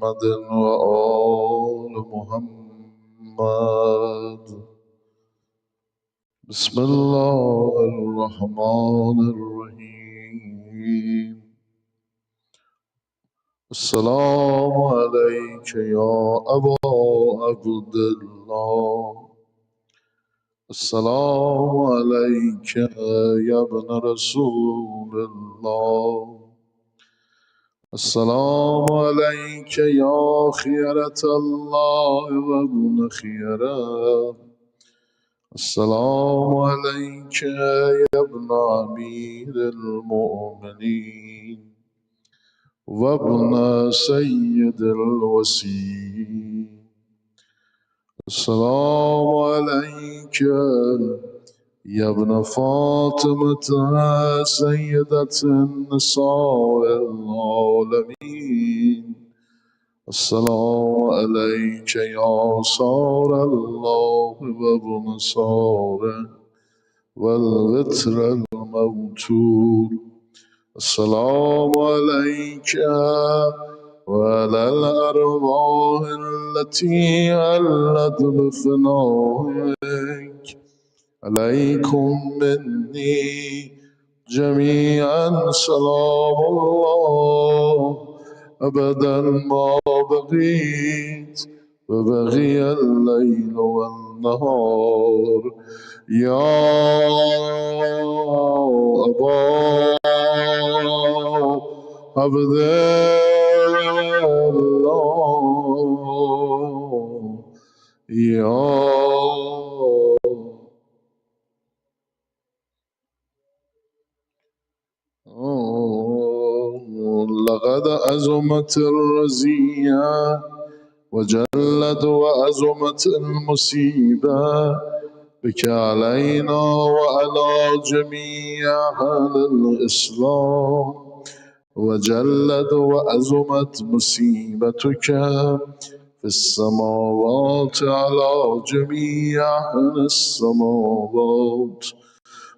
محمد وآل محمد. بسم الله الرحمن الرحيم. السلام عليك يا أبا عبد الله. السلام عليك يا ابن رسول الله. السلام عليك يا خيرة الله وابن خيره. السلام عليك يا ابن أمير المؤمنين وابن سيد الوصيين. السلام عليك يا ابن فاطمة سيدة النساء العالمين. السلام عليك يا صار الله وابن صاره والوتر الموتور. السلام عليك وعلى الأرواح التي علت بفنائك. عليكم مني جميعا سلام الله أبدا ما بقيت وبقي الليل والنهار. يا أبا عبد الله يا لقد عظمت الرزية وجلت وعظمت المصيبة بك علينا وعلى جميع أهل الإسلام. وجلت وعظمت مصيبتك في السماوات على جميع أهل السماوات.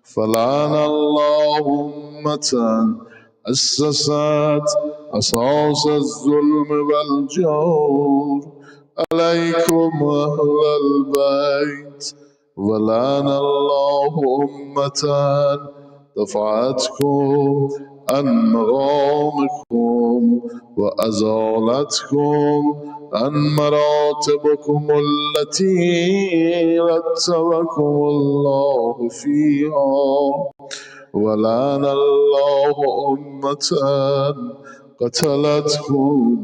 فلعن الله أمة أسست أساس الظلم والجور عليكم أهل البيت. ولعن الله أمة دفعتكم عن مقامكم وأزالتكم عن مراتبكم التي رتبكم الله فيها. ولعن الله أمة قتلتكم.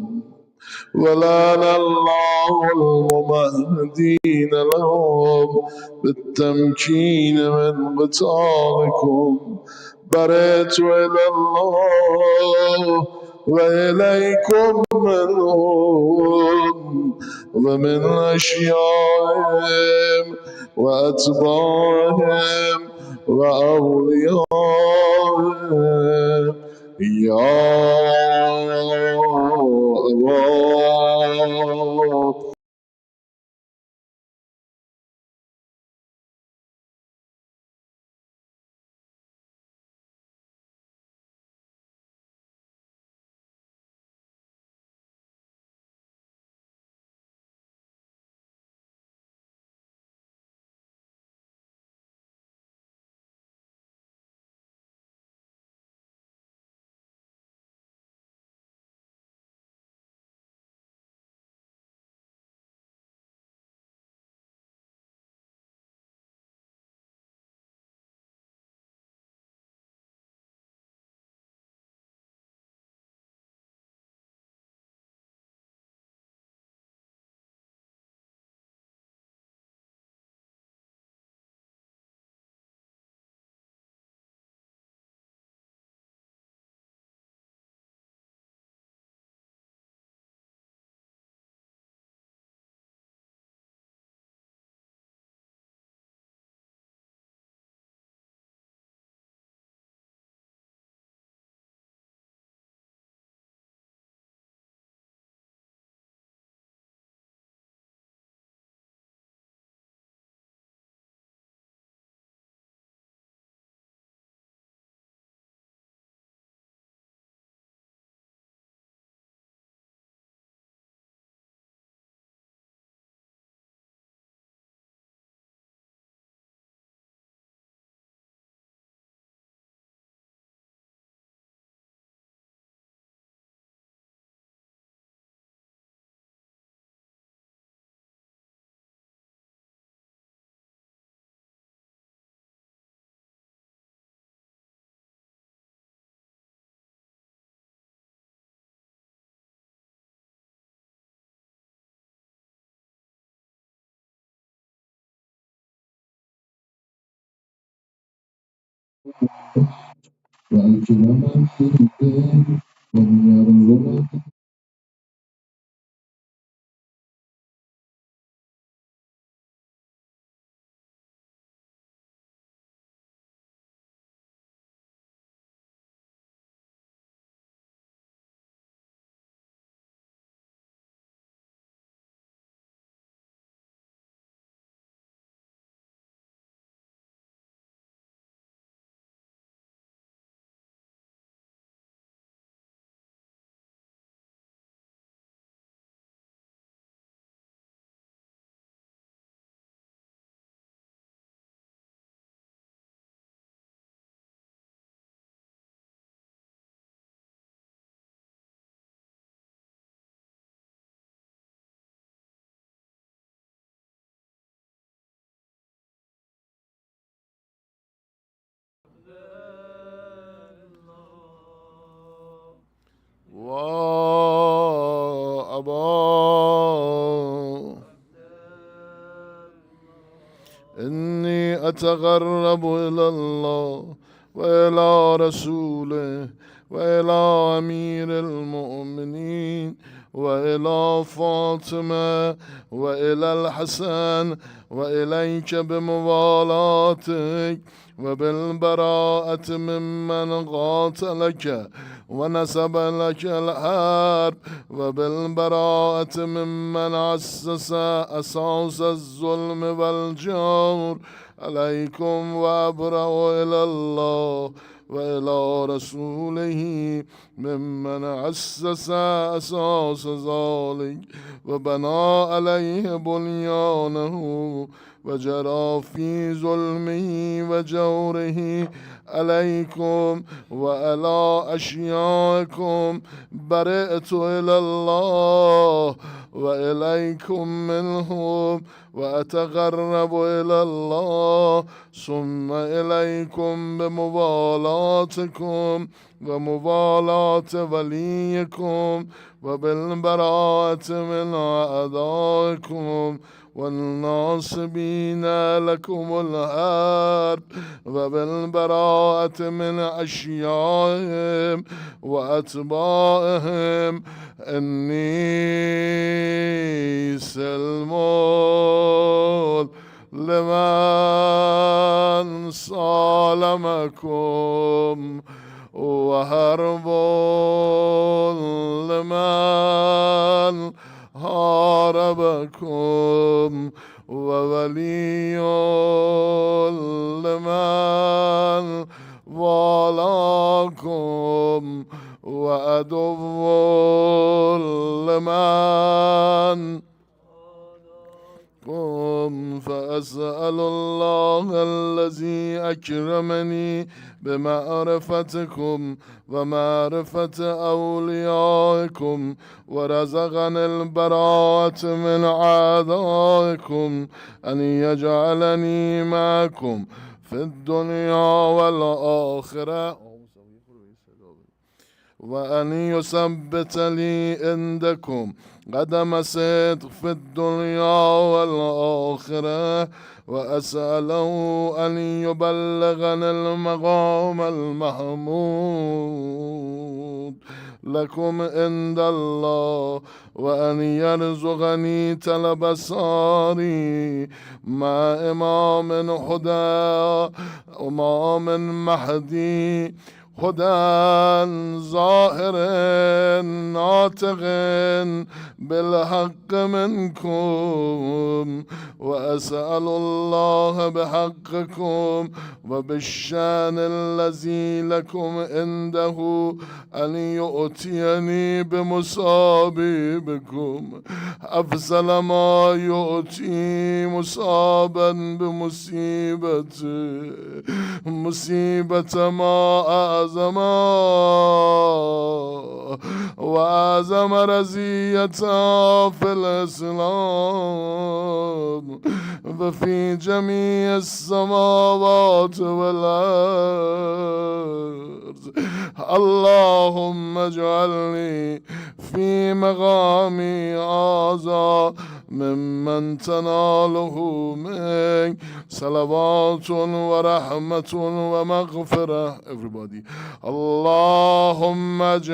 ولعن الله الممهدين لهم بالتمكين من قتالكم. برئت إلى الله وإليكم منهم ومن أشيائهم وأتباعهم وأوليائهم. يا الله وأكرمني به ويرزقني وأبا إني أتقرب إلى الله وإلى رسوله وإلى أمير المؤمنين وإلى فاطمة وإلى الحسن وإليك بموالاتك وبالبراءة ممن قاتلك ونسب لك الحرب وبالبراءة ممن أسس أساس الظلم والجور عليكم وأبرأ إلى الله وإلى رسوله ممن أسس أساس ذلك وبنى عليه بنيانه وجرى في ظلمه وجوره عليكم وعلى أشيائكم برئت إلى الله وإليكم منهم وأتقرب إلى الله ثم إليكم بموالاتكم وموالاة وليكم وبالبراءة من أعدائكم والناصبين لكم الحرب وبالبراءة من أشيائهم وأتباعهم إني سلم لمن صالمكم وهرب لمن هاربكم وولي لمن والاكم وعدو لمن فأسأل الله الذي أكرمني بمعرفتكم ومعرفة أوليائكم ورزقني البراءة من أعدائكم أن يجعلني معكم في الدنيا والآخرة وأن يثبت لي عندكم قدم صدق في الدنيا والآخرة وأسأله أن يبلغني المقام المحمود لكم عند الله وأن يرزقني طلب ساري مع إمام هدى إمام مهدي هدى ظاهر ناطق بالحق منكم وأسأل الله بحقكم وبالشان الذي لكم عنده أن يؤتيني بمصابيبكم أفضل ما يؤتي مصابا بمصيبته مصيبة ما أعظم وأعظم رزية في الإسلام وفي جميع السماوات والأرض اللهم اجعلني في مقامي هذا ممن تناله منك صلوات ورحمة ومغفرة. Everybody. اللهم اجعل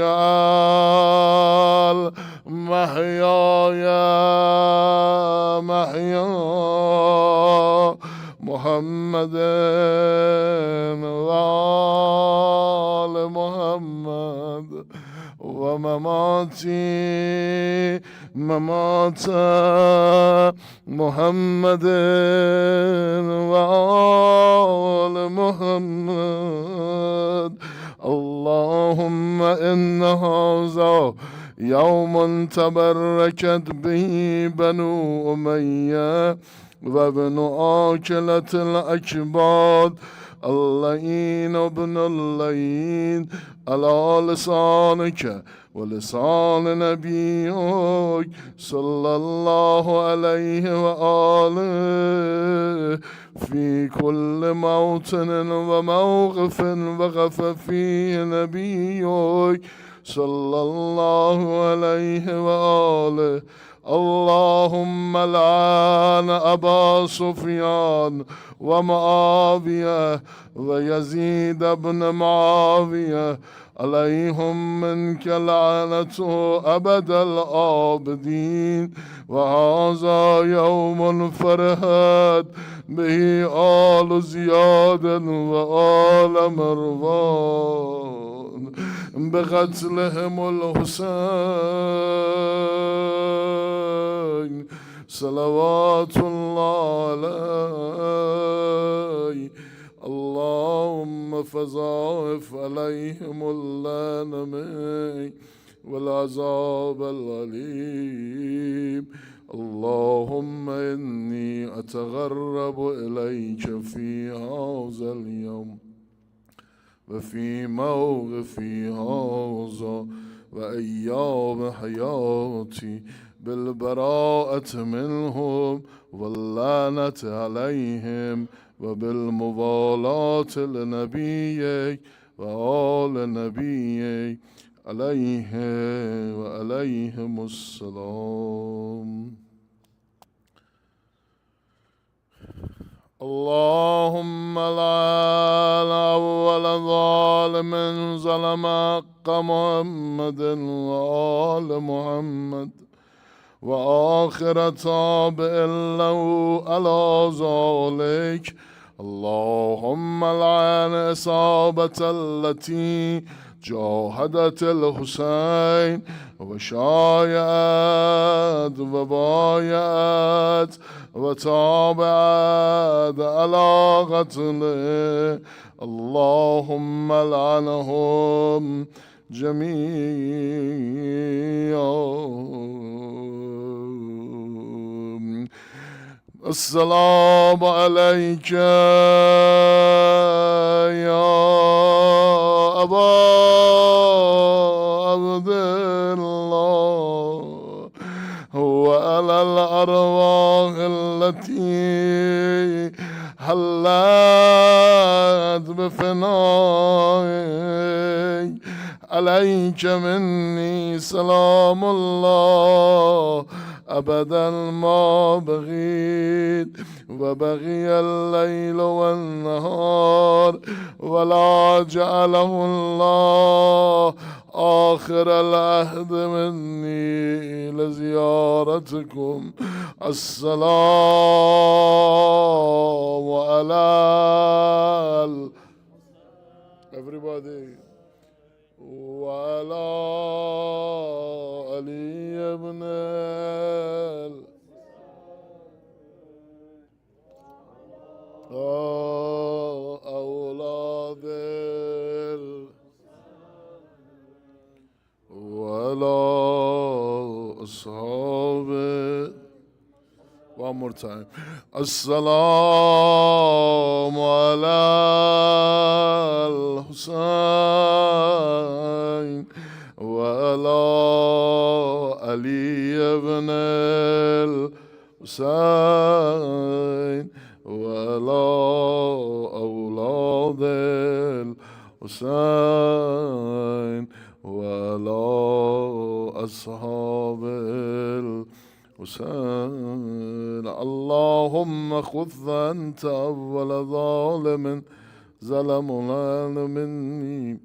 محياي محيا محمد وآل محمد ومماتي ممات محمد وآل محمد. اللهم إن هذا يوم تبركت به بنو أمية وابن آكلة الأكباد اللعين ابن اللعين على لسانك ولسان نبيك صلى الله عليه وآله في كل موطن وموقف وقف فيه نبيك صلى الله عليه وآله. اللهم لعن أبا سفيان ومعاوية ويزيد بن معاوية عليهم منك لعنة أبد الآبدين. وهذا يوم فرحت به آل زياد وآل مروان بقتلهم الحسين صلوات الله عليه. اللهم فضاعف عليهم اللعنة والعذاب الأليم. اللهم إني أتغرب إليك في هذا اليوم وفي موقفي هذا وأيام حياتي بالبراءة منهم واللعنة عليهم وبالموالاة لنبيك وآل نبيك عليه وعليهم السلام. اللهم لعن أول ظالم ظلم حق محمد وآل محمد وآخر تابع له على ذلك. اللهم لعن إصابة التي جاهدت الحسين وشايعت وبايعت وتابعت على قتله. اللهم لعنهم جميعا. السلام عليك يا أبا عبد الله وعلى الأرواح التي حلت بفنائك عليك مني سلام الله أبدا ما بغيت وبغي الليل والنهار ولا جعله الله آخر العهد مني لزيارتكم. السلام على everybody وعلى علي بن أولاد وعلى أصحابه. One more time. السلام على الحسين وعلى علي بن الحسين وعلى أولاد الحسين وعلى أصحاب الحسين الحسين اللهم خذ أنت أول ظالم ظلمنا مني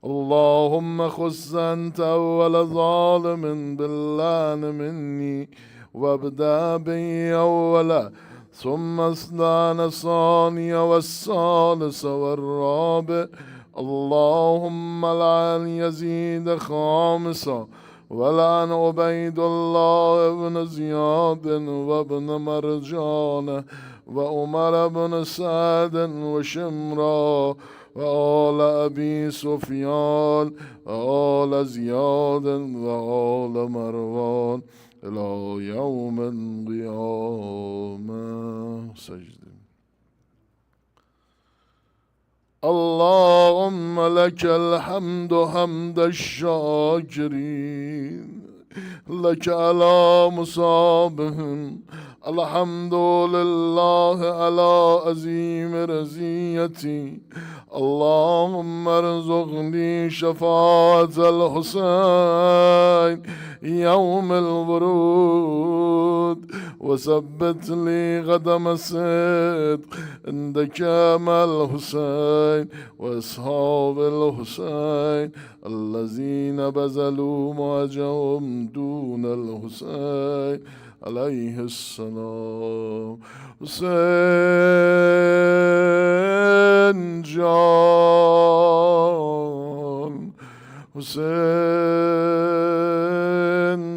اللهم خذ أنت أول ظالم باللعن مني وابدأ بي أولا ثم اصنعن الثاني والثالث والرابع اللهم لعن يزيد خامسا ولعن عبيد الله بن زياد وابن مرجان وعمر بن سعد وشمرا وآل أبي سفيان وآل زياد وآل مروان إلى يوم القيامة. سجد. اللهم لك الحمد حمد الشاكرين لك على مصابهم الحمد لله على عظيم رزيتي اللهم ارزقني شفاعة الحسين يوم الورود وثبت لي قدم الصدق عندك مع الحسين واصحاب الحسين الذين بذلوا معجهم دون الحسين عليه السلام. حسين جان حسين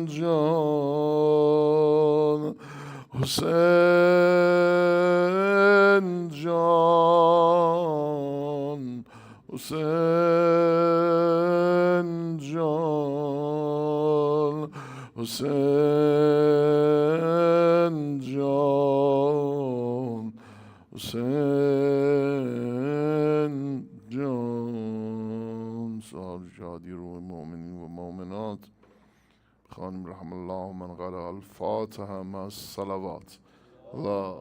جان حسين جان حسين جان حسين جان حسين جان. صاحب شادی روح المؤمنين والمؤمنات خانم رحم الله من قرأ الفاتحة مع الصلوات. الله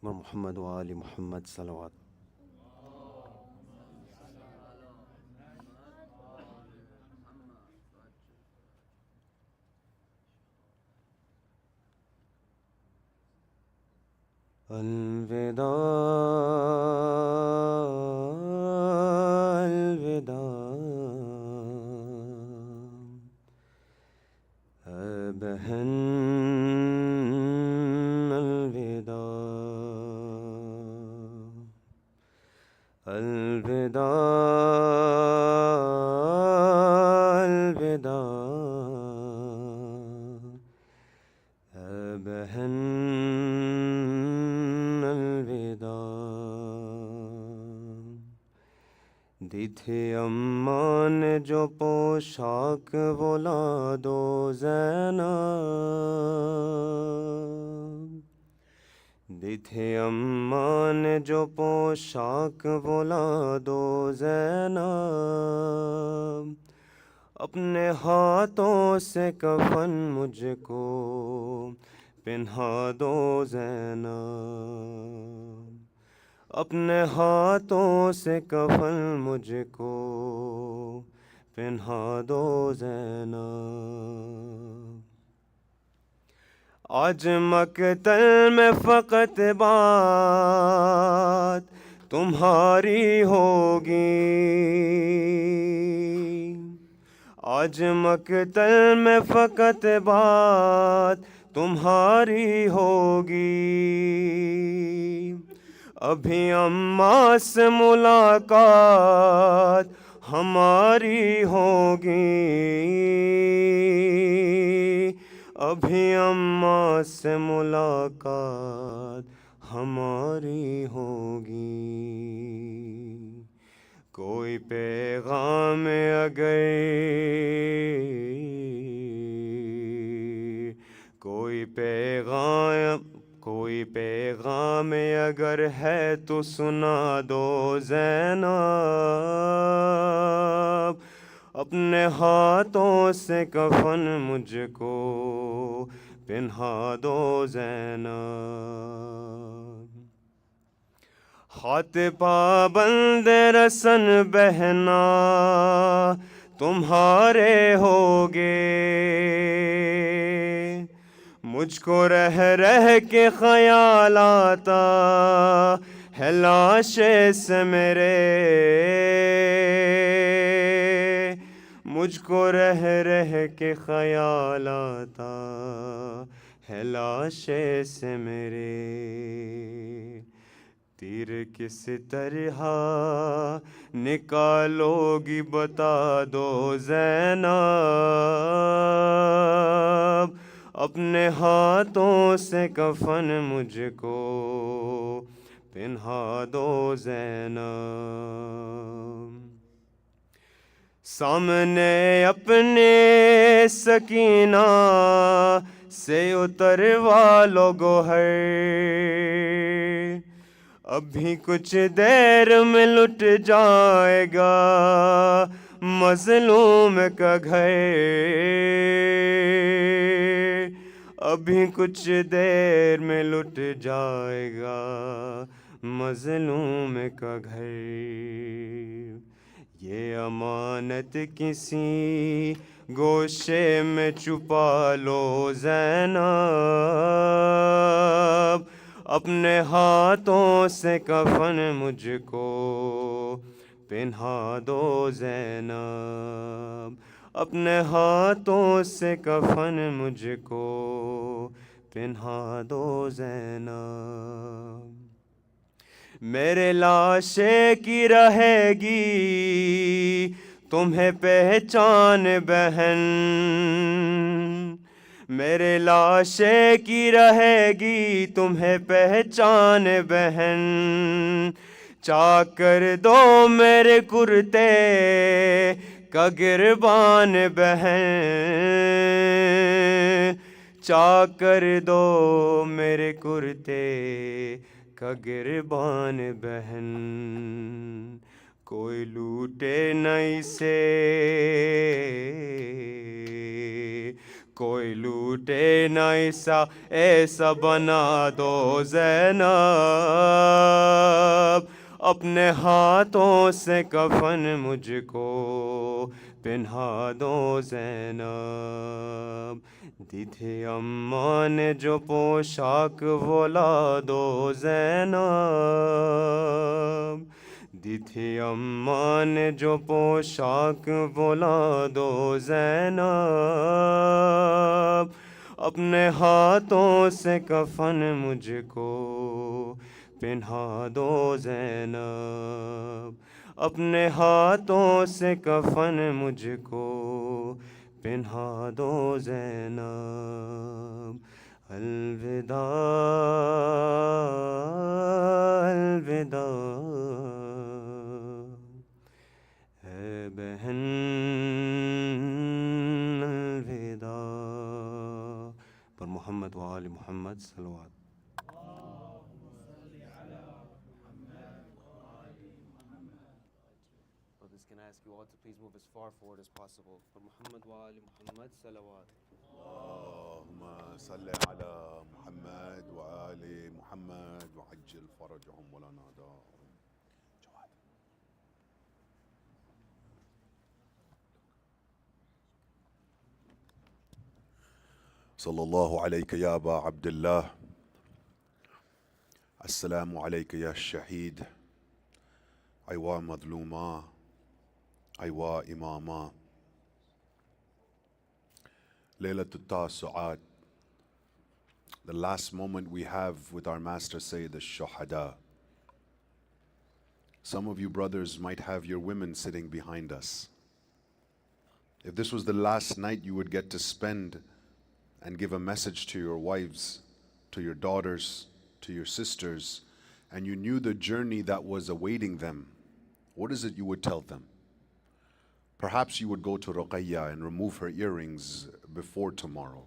محمد وآل محمد صلوات. الوداع الوداع بهن الوداع الوداع بهن الوداع. دی تھی اماں نے جو پوشاک ولاد و زینب دی تھی اماں نے جو پوشاک ولاد و زینب اپنے ہاتھوں سے کفن مجھ کو پہنا دو زینب اپنے ہاتھوں سے کفن مجھ کو پہنا دو زینب. آج مقتل میں فقط بات تمہاری ہوگی آج مقتل میں فقط بات تمہاری ہوگی. ابھی اماں سے ملاقات ہماری ہوگی ابھی اماں سے ملاقات ہماری ہوگی. کوئی پیغام اگر कोई पैगाम अगर है तो सुना दो ज़ैनब, अपने हाथों से कफन मुझको पहना दो ज़ैनब। हाथ पाबंद रसन बहना तुम्हारे होगे, मुझको रह रह के ख्याल आता है लाशे से मेरे, मुझको रह रह के ख्याल आता है लाशे से मेरे। तीर किस तरह निकालोगी बता दो ज़ैनब, अपने हाथों से कफन मुझको पहना दो ज़ैनब। सामने अपने सकीना से उतरवा लो गोहर, अभी कुछ देर में लुट जाएगा मज़लूम का घर, अभी कुछ देर में लुट जाएगा मज़लूम का घर। ये अमानत किसी गोशे में छुपा लो ज़ैनब, अपने हाथों से कफन मुझको पहना दो ज़ैनब, अपने हाथों से कफन मुझको पहना दो ज़ैनब। मेरे लाशे की रहेगी तुम्हें पहचान बहन, मेरे लाशे की रहेगी तुम्हें पहचान बहन। चाकर दो मेरे कुर्ते का गिरबान बहन, चाकर दो मेरे कुर्ते का गिरबान बहन। कोई लूटे नहीं से, कोई लूटे नहीं सा ऐसा बना दो ज़ैनब, अपने हाथों से कफन मुझको पहना दो ज़ैनब। दी थी अम्मा ने जो पोशाक वो ला दो ज़ैनब, दी थी अम्मा ने जो पोशाक वो ला दो ज़ैनब, अपने हाथों से कफन मुझको पहना दो ज़ैनब, अपने हाथों से कफन मुझको पहना दो ज़ैनब। अलविदा अलविदा है बहन अलविदा। पर मोहम्मद व आले मोहम्मद सल्लल्लाहु। Can I ask you all to please move as far forward as possible for Muhammad wa Ali Muhammad salawat. اللهم صل على محمد وآل محمد وعجل فرجهم ولا ناداهم. صلى الله عليك يا أبا عبد الله، السلام عليك يا الشهيد، أيوا مظلوما أيوا إماما. Laylat al-Tasu'at, the last moment we have with our Master Sayyid al-Shuhada. Some of you brothers might have your women sitting behind us. If this was the last night you would get to spend and give a message to your wives, to your daughters, to your sisters, and you knew the journey that was awaiting them, what is it you would tell them? Perhaps you would go to Ruqayyah and remove her earrings before tomorrow.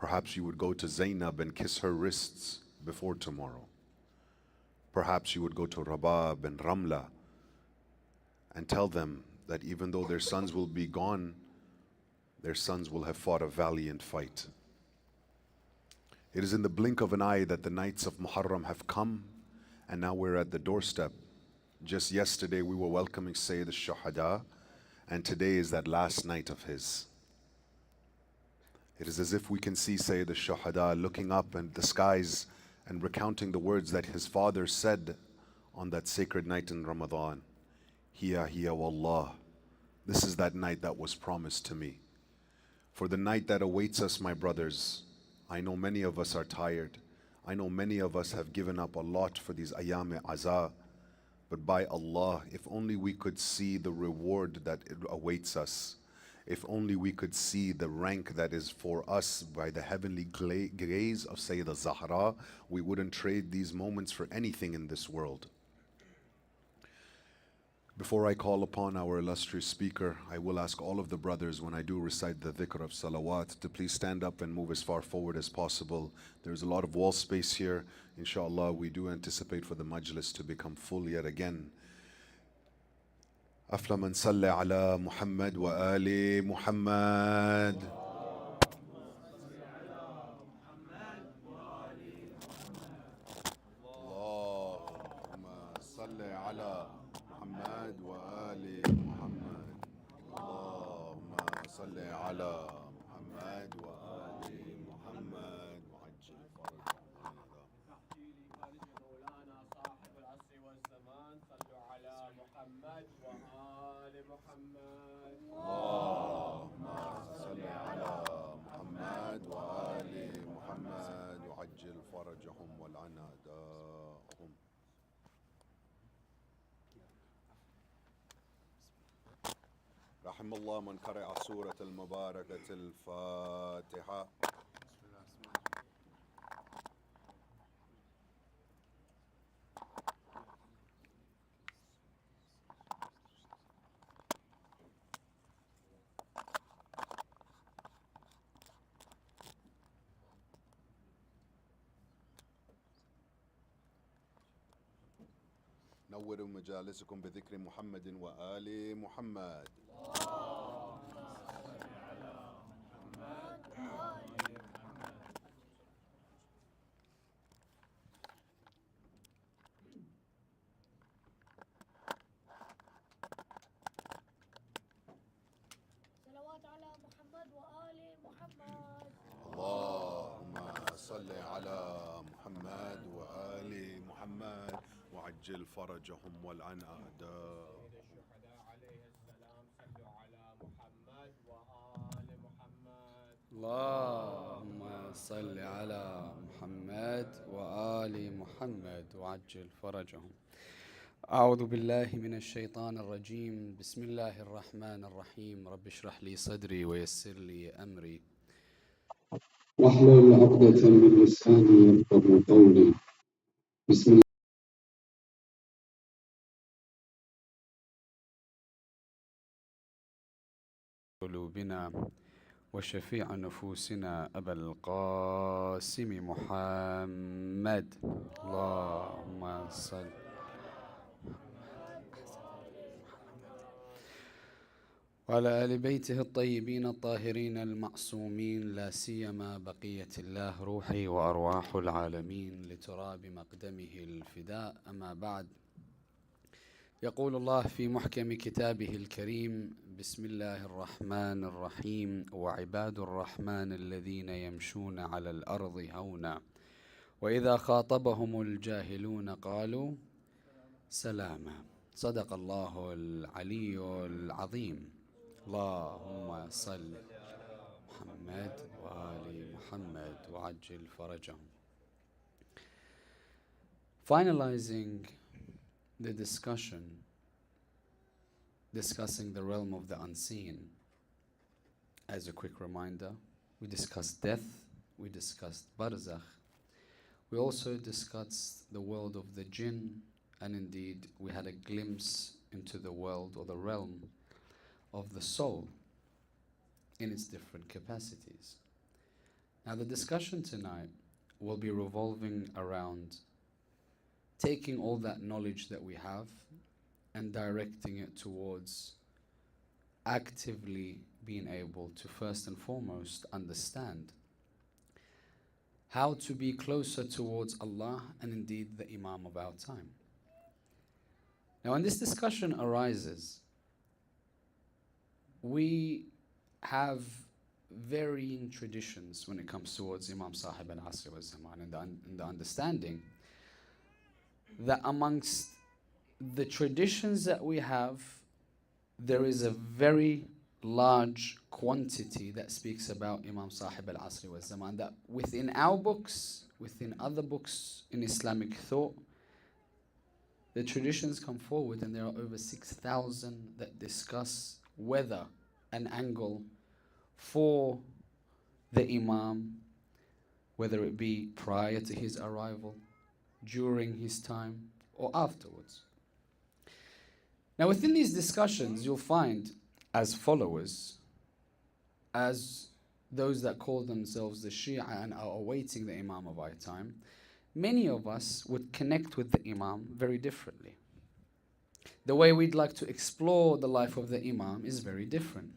Perhaps you would go to Zainab and kiss her wrists before tomorrow. Perhaps you would go to Rabab and Ramla and tell them that even though their sons will be gone, their sons will have fought a valiant fight. It is in the blink of an eye that the nights of Muharram have come, and now we're at the doorstep. Just yesterday we were welcoming Sayyid al-Shuhada, and today is that last night of his. It is as if we can see Sayyid al-Shuhada looking up at the skies and recounting the words that his father said on that sacred night in Ramadan. Hiya wallah. This is that night that was promised to me. For the night that awaits us, my brothers, I know many of us are tired. I know many of us have given up a lot for these ayam-e-aza. But by Allah, if only we could see the reward that awaits us. If only we could see the rank that is for us by the heavenly gaze of Sayyidah Zahra, we wouldn't trade these moments for anything in this world. Before I call upon our illustrious speaker, I will ask all of the brothers when I do recite the dhikr of salawat to please stand up and move as far forward as possible. There's a lot of wall space here. Inshallah, we do anticipate for the majlis to become full yet again. أفلا من صلى على محمد وآل محمد اللهم صل على محمد وآل محمد اللهم صل على محمد وآل محمد وعجل مولانا صاحب العصر والزمان صلوا على محمد وآل محمد اللهم صل على محمد وآل محمد وعجل فرجهم والعن أعداءهم. رحم الله من قرأ سورة المباركة الفاتحة. نوروا مجالسكم بذكر محمد وآل محمد. صلوات على محمد وآل محمد. اللهم صل على محمد وآل محمد وعجل فرجهم والعن أعداءهم. الشهداء عليه السلام صلوا على محمد وآل محمد. اللهم صل على محمد وآل محمد وعجل فرجهم. أعوذ بالله من الشيطان الرجيم. بسم الله الرحمن الرحيم. رب اشرح لي صدري ويسر لي أمري واحلل عقدة من لساني يفقهوا قولي. بسم الله قلوبنا وشفيع نفوسنا أبا القاسم محمد. اللهم صل وعلى آل بيته الطيبين الطاهرين المعصومين، لا سيما بقية الله روحي وأرواح العالمين لتراب مقدمه الفداء. أما بعد، يقول الله في محكم كتابه الكريم: بسم الله الرحمن الرحيم. وعباد الرحمن الذين يمشون على الأرض هونا وإذا خاطبهم الجاهلون قالوا سلاما. صدق الله العلي العظيم. اللهم صل محمد وآل محمد وعجل فرجهم. Finalizing the discussing the realm of the unseen. As a quick reminder, we discussed death, we discussed barzakh, we also discussed the world of the jinn, and indeed we had a glimpse into the world or the realm of the soul in its different capacities. Now the discussion tonight will be revolving around taking all that knowledge that we have and directing it towards actively being able to first and foremost understand how to be closer towards Allah and indeed the Imam of our time. Now when this discussion arises, we have varying traditions when it comes towards Imam Sahib al-Asr wal-Zaman, and the understanding that amongst the traditions that we have, there is a very large quantity that speaks about Imam Sahib al-Asr wal-Zaman, that within our books, within other books in Islamic thought, the traditions come forward, and there are over 6,000 that discuss whether an angle for the Imam, whether it be prior to his arrival, during his time, or afterwards. Now within these discussions, you'll find as followers, as those that call themselves the Shia and are awaiting the Imam of our time, many of us would connect with the Imam very differently. The way we'd like to explore the life of the Imam is very different.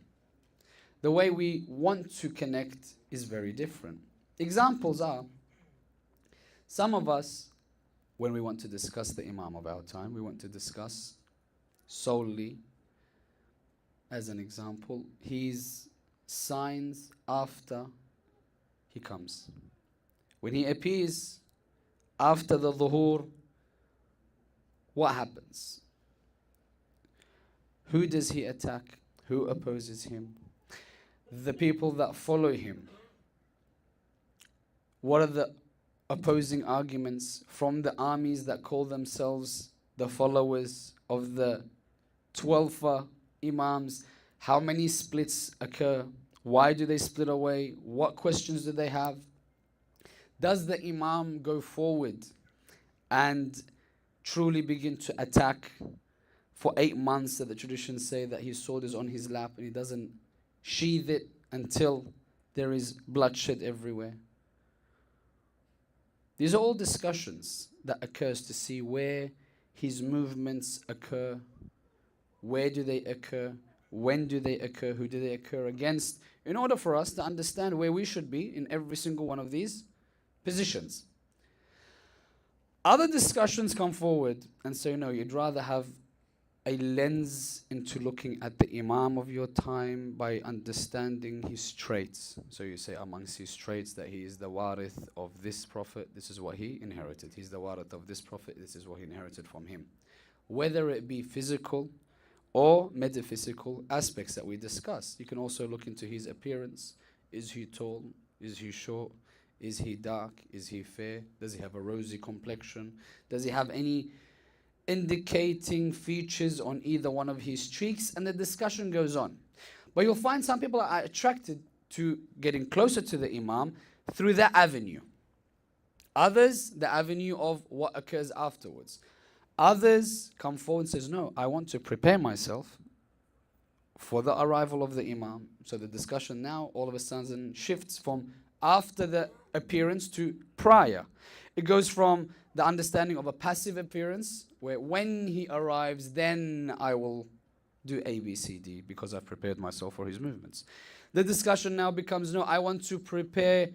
The way we want to connect is very different. Examples are, some of us, when we want to discuss the Imam of our time, we want to discuss solely, as an example, his signs after he comes. When he appears after the Dhuhr, what happens? Who does he attack? Who opposes him? The people that follow him. What are the opposing arguments from the armies that call themselves the followers of the 12 Imams? How many splits occur? Why do they split away? What questions do they have? Does the Imam go forward and truly begin to attack for 8 months, that the traditions say that his sword is on his lap and he doesn't sheathe it until there is bloodshed everywhere? These are all discussions that occurs to see where his movements occur, where do they occur, when do they occur, who do they occur against, in order for us to understand where we should be in every single one of these positions. Other discussions come forward and say, no, you'd rather have a lens into looking at the Imam of your time by understanding his traits. So you say amongst his traits that he is the warith of this prophet, this is what he inherited. He's the warith of this prophet, this is what he inherited from him. Whether it be physical or metaphysical aspects that we discuss. You can also look into his appearance. Is he tall? Is he short? Is he dark? Is he fair? Does he have a rosy complexion? Does he have any indicating features on either one of his cheeks? And the discussion goes on. But you'll find some people are attracted to getting closer to the Imam through that avenue. Others, the avenue of what occurs afterwards. Others come forward and says, no, I want to prepare myself for the arrival of the Imam. So the discussion now all of a sudden shifts from after the appearance to prior. It goes from the understanding of a passive appearance, where when he arrives, then I will do A, B, C, D, because I've prepared myself for his movements. The discussion now becomes, no, I want to prepare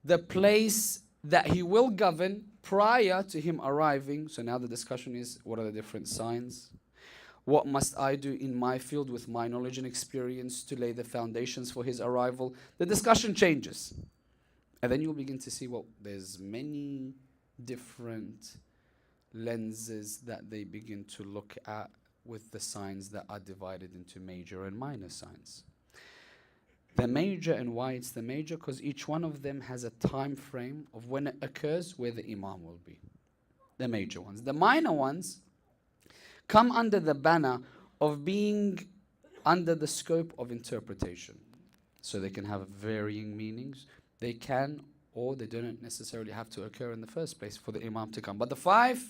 the place that he will govern prior to him arriving. So now the discussion is, what are the different signs? What must I do in my field with my knowledge and experience to lay the foundations for his arrival? The discussion changes. And then you'll begin to see, well, there's many different lenses that they begin to look at with the signs that are divided into major and minor signs. The major, and why it's the major, because each one of them has a time frame of when it occurs, where the Imam will be. The major ones. The minor ones come under the banner of being under the scope of interpretation. So they can have varying meanings. They can, or they don't necessarily have to occur in the first place for the Imam to come. But the 5,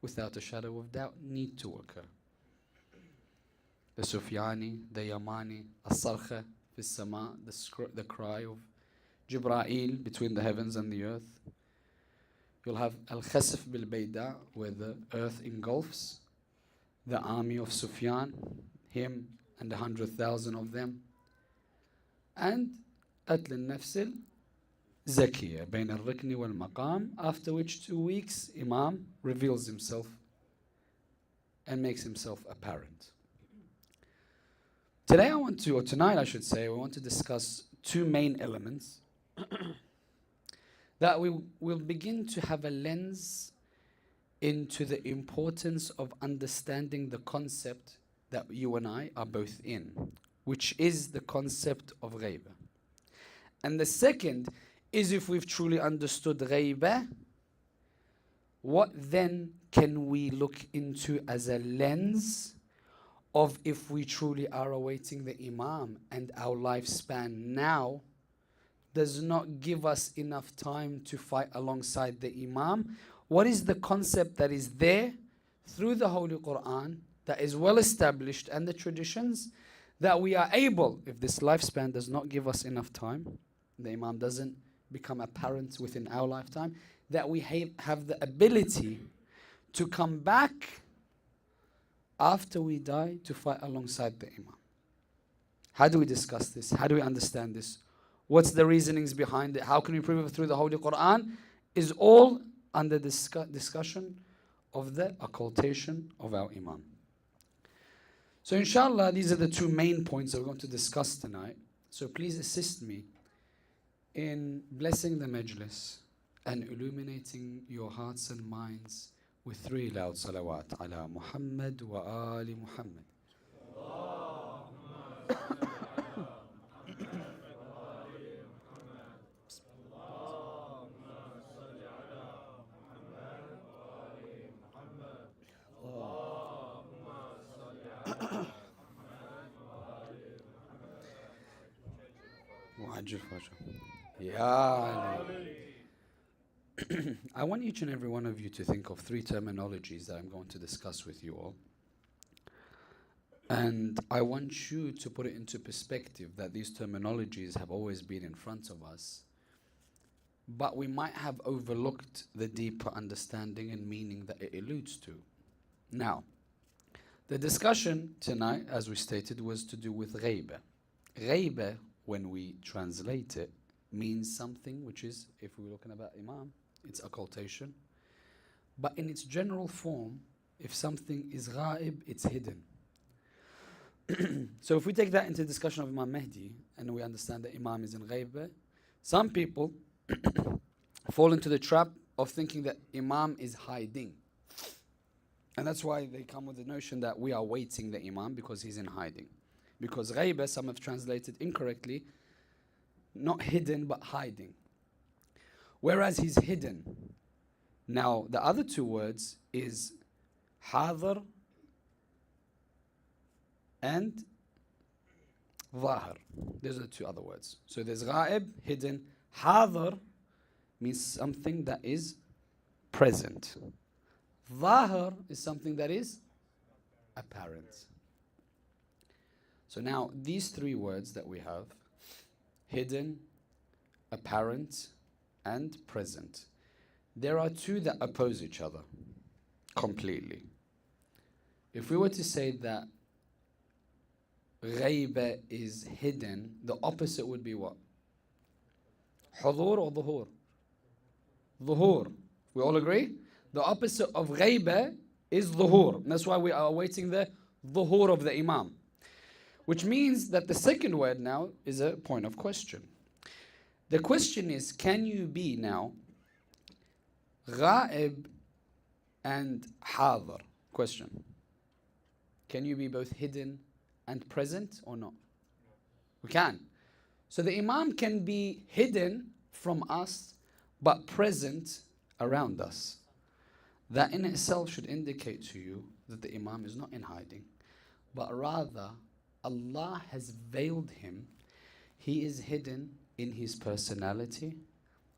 without a shadow of doubt, need to occur. The Sufyani, the Yamani, As-Sarkha, the cry of Jibra'il between the heavens and the earth. You'll have Al-Khasf bil-Bayda, where the earth engulfs the army of Sufyan, him and 100,000 of them. And Qatl al-Nafs al-Zakiyah, Bain al-Rukni wal-Maqam, after which 2 weeks, Imam reveals himself and makes himself apparent. Today I want to, or tonight I should say, we want to discuss two main elements that we will begin to have a lens into the importance of understanding the concept that you and I are both in, which is the concept of ghaiba. And the second is, if we've truly understood ghaiba, what then can we look into as a lens of if we truly are awaiting the Imam and our lifespan now does not give us enough time to fight alongside the Imam? What is the concept that is there through the Holy Quran that is well established and the traditions that we are able, if this lifespan does not give us enough time, the Imam doesn't become apparent within our lifetime, that we have the ability to come back after we die to fight alongside the Imam? How do we discuss this? How do we understand this? What's the reasonings behind it? How can we prove it through the Holy Quran? Is all under discussion of the occultation of our Imam. So inshallah, these are the two main points that we're going to discuss tonight. So please assist me in blessing the majlis and illuminating your hearts and minds with 3 loud salawat ala Muhammad wa ali Muhammad. Ya Ali. I want each and every one of you to think of 3 terminologies that I'm going to discuss with you all. And I want you to put it into perspective that these terminologies have always been in front of us, but we might have overlooked the deeper understanding and meaning that it alludes to. Now, the discussion tonight, as we stated, was to do with ghaiba. Ghaiba, when we translate it, means something which is, if we're looking about Imam, it's occultation. But in its general form, if something is ghaib, it's hidden. So if we take that into discussion of Imam Mahdi, and we understand that Imam is in ghaiba, some people fall into the trap of thinking that Imam is hiding. And that's why they come with the notion that we are waiting the Imam because he's in hiding. Because ghaiba, some have translated incorrectly, not hidden but hiding. Whereas he's hidden. Now, the other 2 words is hadr and zahir. Those are the 2 other words. So there's ghaib, hidden. Hadr means something that is present. Zahir is something that is apparent. So now, these 3 words that we have, hidden, apparent, and present, there are 2 that oppose each other completely. If we were to say that ghaiba is hidden, the opposite would be what? Hudur or dhuhur? Dhuhur. We all agree? The opposite of ghaiba is dhuhur. That's why we are awaiting the dhuhur of the Imam. Which means that the second word now is a point of question. The question is, can you be now ghaib and hadr? Question. Can you be both hidden and present or not? We can. So the Imam can be hidden from us but present around us. That in itself should indicate to you that the Imam is not in hiding, but rather Allah has veiled him. He is hidden in his personality,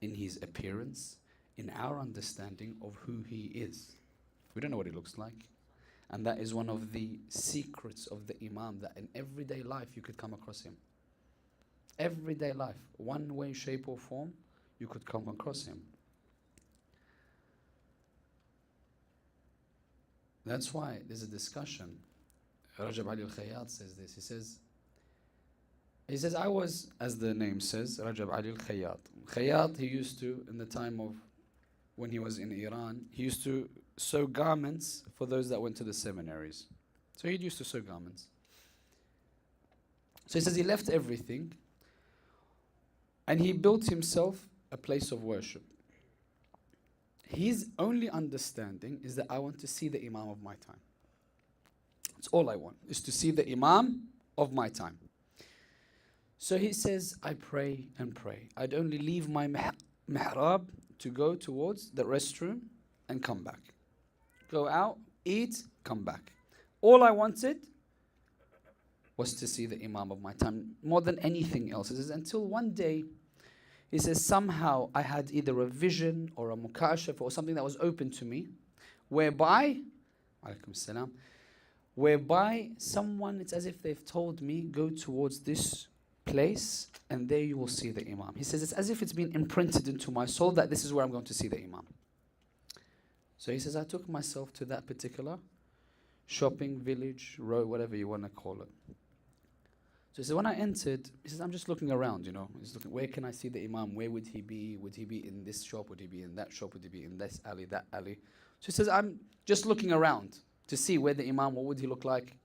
in his appearance, in our understanding of who he is. We don't know what he looks like. And that is one of the secrets of the Imam, that in everyday life you could come across him. Everyday life, one way, shape or form, you could come across him. That's why there's a discussion. Rajab Ali al-Khayyat says this. He says, I was, as the name says, Rajab Ali al-Khayyat. Khayyat, he used to, in the time of when he was in Iran, he used to sew garments for those that went to the seminaries. So he used to sew garments. So he says he left everything and he built himself a place of worship. His only understanding is that I want to see the Imam of my time. That's all I want, is to see the Imam of my time. So he says, I pray and pray. I'd only leave my mihrab to go towards the restroom and come back. Go out, eat, come back. All I wanted was to see the Imam of my time, more than anything else. He says, until one day, he says, somehow I had either a vision or a mukashaf or something that was open to me, whereby, alaykum salam, whereby someone, it's as if they've told me, go towards this place and there you will see the Imam. He says, it's as if it's been imprinted into my soul that this is where I'm going to see the Imam. So he says, I took myself to that particular shopping village, road, whatever you want to call it. So he says, when I entered, he says, I'm just looking around, you know. He's looking, where can I see the Imam? Where would he be? Would he be in this shop? Would he be in that shop? Would he be in this alley, that alley? So he says, I'm just looking around to see where the Imam, what would he look like?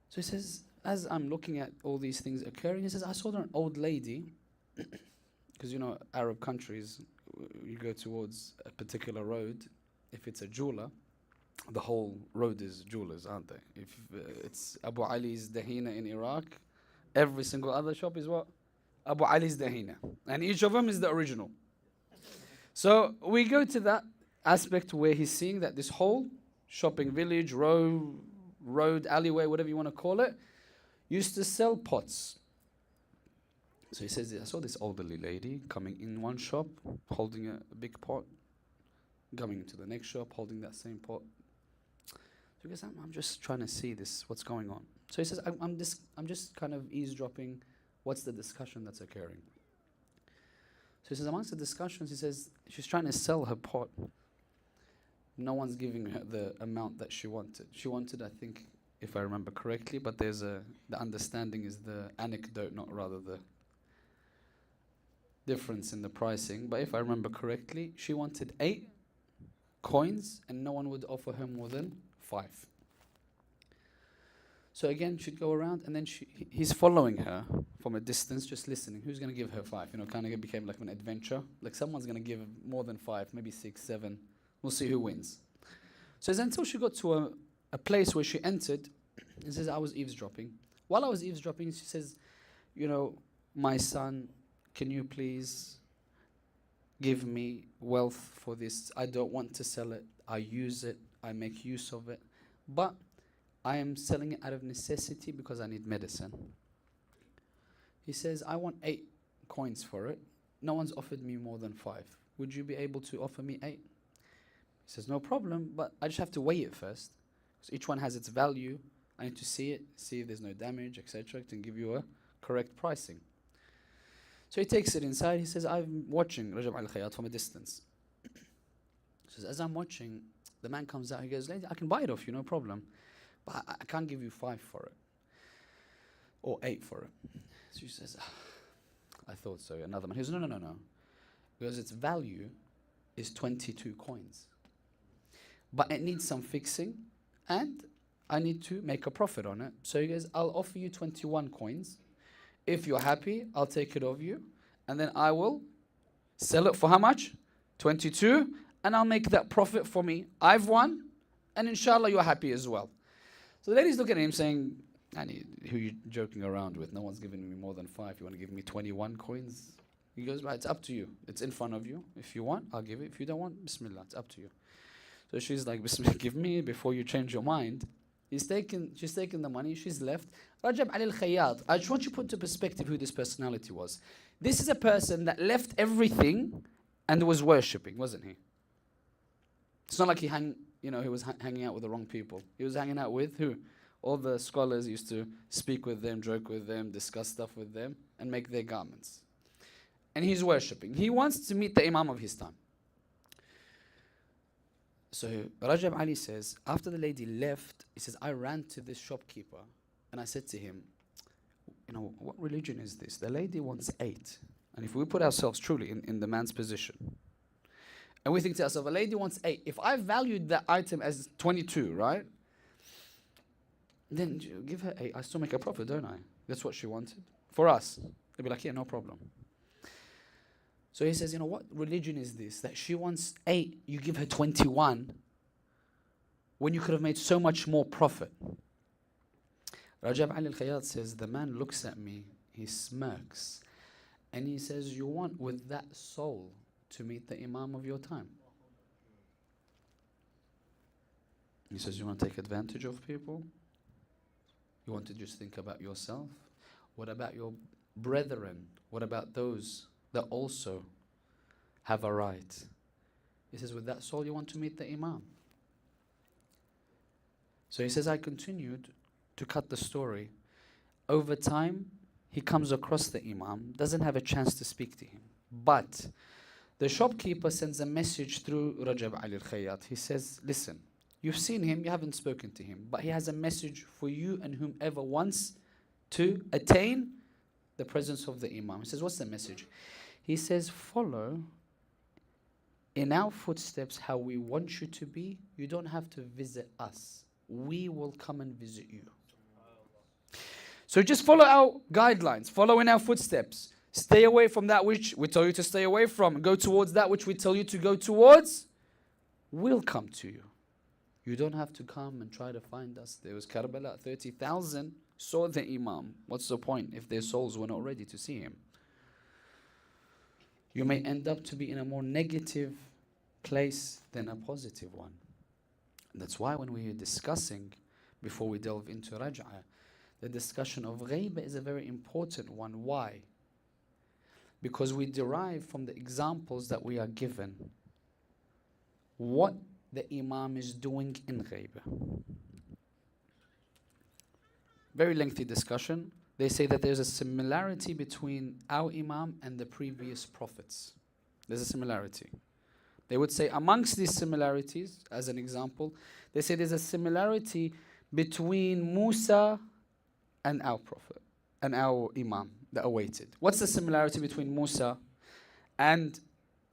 So he says, as I'm looking at all these things occurring, he says, I saw an old lady, because you know, Arab countries, you go towards a particular road, if it's a jeweler, the whole road is jewelers, aren't they? If it's Abu Ali's Dahina in Iraq, every single other shop is what? Abu Ali's Dahina. And each of them is the original. So we go to that aspect where he's seeing that this whole shopping village, road, alleyway, whatever you want to call it, used to sell pots. So he says, I saw this elderly lady coming in one shop, holding a big pot, coming into the next shop, holding that same pot. So he goes, I'm just trying to see this, what's going on. So he says, I'm just kind of eavesdropping, what's the discussion that's occurring. So he says, amongst the discussions, he says, she's trying to sell her pot. No one's giving her the amount that she wanted. She wanted, I think, if I remember correctly, but there's the understanding is the anecdote, not rather the difference in the pricing. But if I remember correctly, she wanted 8 coins and no one would offer her more than 5. So again, she'd go around and then he's following her from a distance, just listening. Who's going to give her 5? You know, kind of became like an adventure. Like someone's going to give more than 5, maybe 6, 7. We'll see who wins. So until she got to a place where she entered, and says, I was eavesdropping. While I was eavesdropping, she says, you know, my son, can you please give me wealth for this? I don't want to sell it. I use it. I make use of it. But I am selling it out of necessity because I need medicine. He says, I want 8 coins for it. No one's offered me more than 5. Would you be able to offer me 8? He says, no problem, but I just have to weigh it first. Because each one has its value. I need to see it, see if there's no damage, etc. to give you a correct pricing. So he takes it inside. He says, I'm watching Rajab al-Khayyat from a distance. He says, as I'm watching, the man comes out. He goes, lady, I can buy it off you, no problem. But I can't give you 5 for it. Or 8 for it. So she says, I thought so. Another man. He goes, no. Because its value is 22 coins. But it needs some fixing. And I need to make a profit on it. So he goes, I'll offer you 21 coins. If you're happy, I'll take it off you. And then I will sell it for how much? 22. And I'll make that profit for me. I've won. And inshallah, you're happy as well. So the lady's looking at him saying, Annie, who are you joking around with? No one's giving me more than 5. You want to give me 21 coins? He goes, right, it's up to you. It's in front of you. If you want, I'll give it. If you don't want, bismillah, it's up to you. So she's like, bismillah, give me before you change your mind. She's taken the money, she's left. Rajab Ali al-Khayyat, I just want you to put into perspective who this personality was. This is a person that left everything and was worshipping, wasn't he? It's not like he was hanging out with the wrong people. He was hanging out with who? all the scholars used to speak with them, joke with them, discuss stuff with them, and make their garments. And he's worshipping. He wants to meet the Imam of his time. So Rajab Ali says, after the lady left, he says, I ran to this shopkeeper and I said to him, you know, what religion is this? The lady wants 8. And if we put ourselves truly in the man's position, and we think to ourselves, a lady wants 8. If I valued that item as 22, right? Then give her 8. I still make a profit, don't I? That's what she wanted. For us. They'd be like, yeah, no problem. So he says, you know, what religion is this? That she wants 8, you give her 21, when you could have made so much more profit. Rajab Ali al-Khayyat says, the man looks at me, he smirks, and he says, you want with that soul to meet the Imam of your time? He says, you want to take advantage of people? You want to just think about yourself? What about your brethren? What about those that also have a right? He says, with that soul you want to meet the Imam. So he says, I continued to cut the story. Over time, he comes across the Imam, doesn't have a chance to speak to him. But the shopkeeper sends a message through Rajab Ali al-Khayyat. He says, listen, you've seen him, you haven't spoken to him, but he has a message for you and whomever wants to attain the presence of the Imam. He says, what's the message? He says, follow in our footsteps how we want you to be. You don't have to visit us. We will come and visit you. So just follow our guidelines. Follow in our footsteps. Stay away from that which we tell you to stay away from. Go towards that which we tell you to go towards. We'll come to you. You don't have to come and try to find us. There was Karbala, 30,000 saw the Imam. What's the point if their souls were not ready to see him? You may end up to be in a more negative place than a positive one. And that's why when we are discussing, before we delve into Raj'ah, the discussion of Ghaibah is a very important one. Why? Because we derive from the examples that we are given what the Imam is doing in Ghaibah. Very lengthy discussion. They say that there's a similarity between our Imam and the previous prophets. There's a similarity. They would say amongst these similarities, as an example, they say there's a similarity between Musa and our prophet, and our Imam that awaited. What's the similarity between Musa and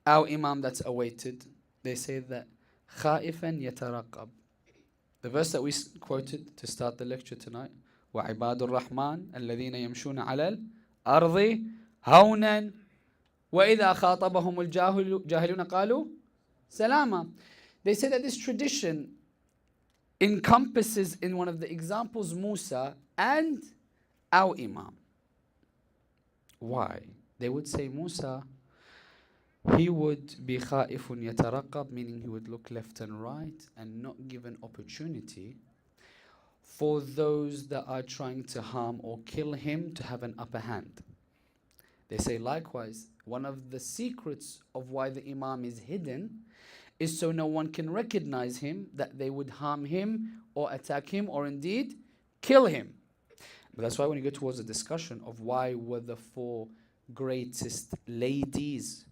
our Imam that's awaited? They say that خائفا يترقب. The verse that we quoted to start the lecture tonight, وعباد الرحمن الذين يمشون على الأرض هونا وإذا خاطبهم الجاهلون قالوا سلاما. They say that this tradition encompasses in one of the examples Musa and our Imam. Why? They would say Musa, he would be khaifun yataraqab, meaning he would look left and right and not give an opportunity for those that are trying to harm or kill him to have an upper hand. They say likewise, one of the secrets of why the Imam is hidden is so no one can recognize him, that they would harm him or attack him or indeed kill him. But that's why when you go towards the discussion of why were the 4 greatest ladies,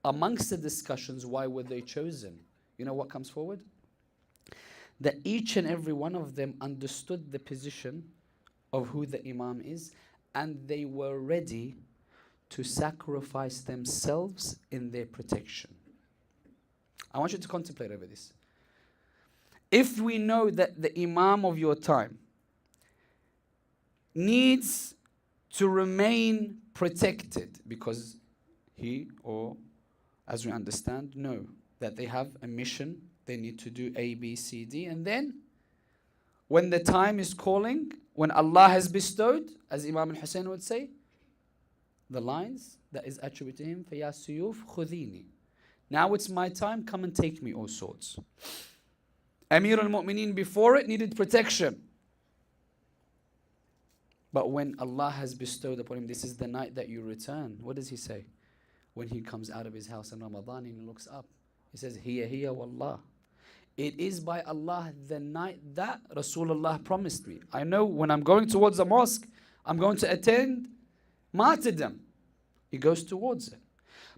amongst the discussions, why were they chosen? You know what comes forward? That each and every one of them understood the position of who the Imam is, and they were ready to sacrifice themselves in their protection. I want you to contemplate over this. If we know that the Imam of your time needs to remain protected because he, or as we understand, know that they have a mission, they need to do A, B, C, D, and then when the time is calling, when Allah has bestowed, as Imam al-Hussein would say, the lines that is attributed to him, فَيَا سُيُوفْ خُذِينِ. Now it's my time, come and take me, O swords. Amir al-Mu'mineen before it needed protection. But when Allah has bestowed upon him, this is the night that you return, what does he say? When he comes out of his house in Ramadan and he looks up, he says, Hiya wallah. It is by Allah the night that Rasulullah promised me. I know when I'm going towards the mosque, I'm going to attend martyrdom. He goes towards it.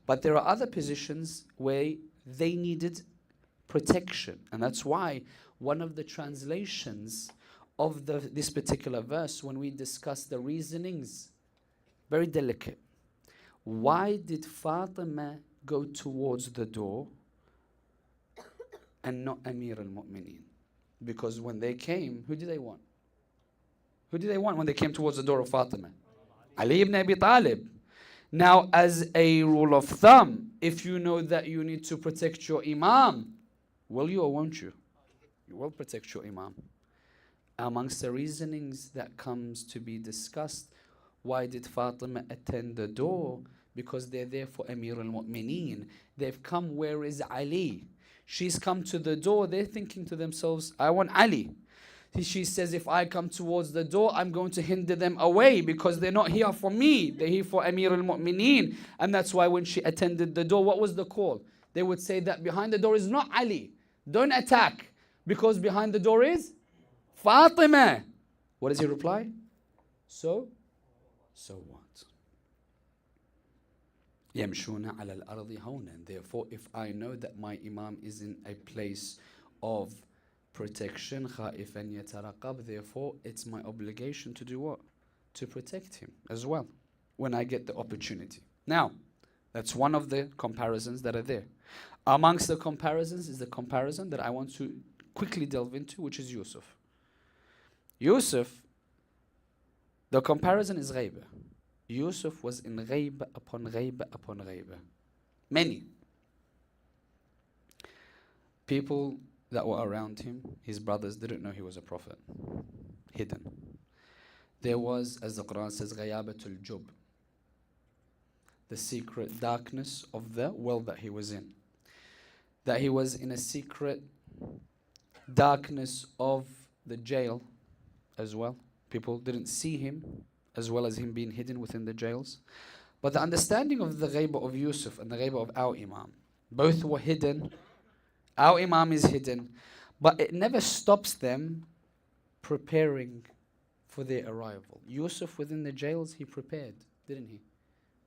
But there are other positions where they needed protection. And that's why one of the translations of this particular verse, when we discuss the reasonings, very delicate. Why did Fatima go towards the door and not Amir al-Mu'mineen? Because when they came, who did they want? Who did they want when they came towards the door of Fatima? Ali ibn Abi Talib. Now, as a rule of thumb, if you know that you need to protect your Imam, will you or won't you? You will protect your Imam. Amongst the reasonings that comes to be discussed, why did Fatima attend the door? Because they're there for Amir al-Mu'mineen. They've come, where is Ali? She's come to the door, they're thinking to themselves, I want Ali. She says, if I come towards the door, I'm going to hinder them away because they're not here for me. They're here for Amir al-Mu'mineen. And that's why when she attended the door, what was the call? They would say that behind the door is not Ali. Don't attack, because behind the door is Fatima. What does he reply? So what? يَمْشُونَ عَلَى الْأَرْضِ هَوْنًا. Therefore, if I know that my Imam is in a place of protection, خَائِفًا يَتَرَقَبْ, therefore it's my obligation to do what? To protect him as well, when I get the opportunity. Now, that's one of the comparisons that are there. Amongst the comparisons is the comparison that I want to quickly delve into, which is Yusuf. Yusuf, the comparison is ghaiba. Yusuf was in ghaiba upon ghaiba upon ghaiba. Many people that were around him, his brothers, didn't know he was a prophet. Hidden. There was, as the Quran says, ghayabatul jub, the secret darkness of the world that he was in. That he was in a secret darkness of the jail as well. People didn't see him, as well as him being hidden within the jails. But the understanding of the ghaiba of Yusuf and the ghaiba of our Imam, both were hidden. Our Imam is hidden, but it never stops them preparing for their arrival. Yusuf within the jails, he prepared, didn't he?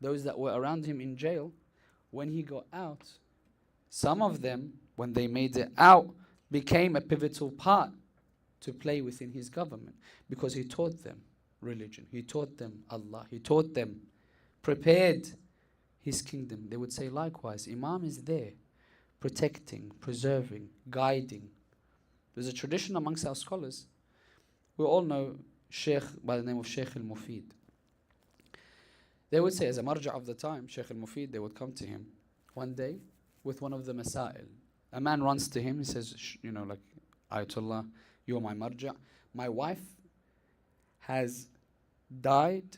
Those that were around him in jail, when he got out, some of them, when they made it out, became a pivotal part to play within his government, because he taught them religion, he taught them Allah, he taught them, prepared his kingdom. They would say likewise, Imam is there, protecting, preserving, guiding. There's a tradition amongst our scholars. We all know Sheikh by the name of Sheikh al-Mufid. They would say, as a marja of the time, Sheikh al-Mufid, they would come to him one day with one of the masail. A man runs to him, he says, like, Ayatollah, you're my marja. My wife has died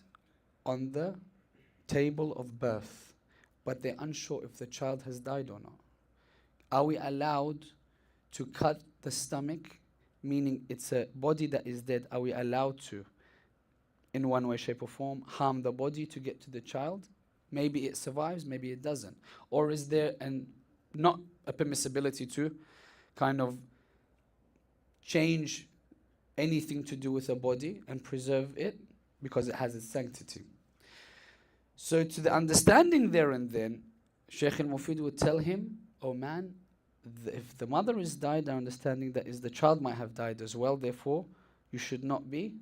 on the table of birth, but they're unsure if the child has died or not. Are we allowed to cut the stomach, meaning it's a body that is dead? Are we allowed to, in one way, shape or form, harm the body to get to the child? Maybe it survives, maybe it doesn't. Or is there not a permissibility to kind of change anything to do with a body and preserve it because it has its sanctity? So to the understanding there and then, Shaykh al-Mufid would tell him, oh man, if the mother is died, our understanding that is the child might have died as well, therefore you should not be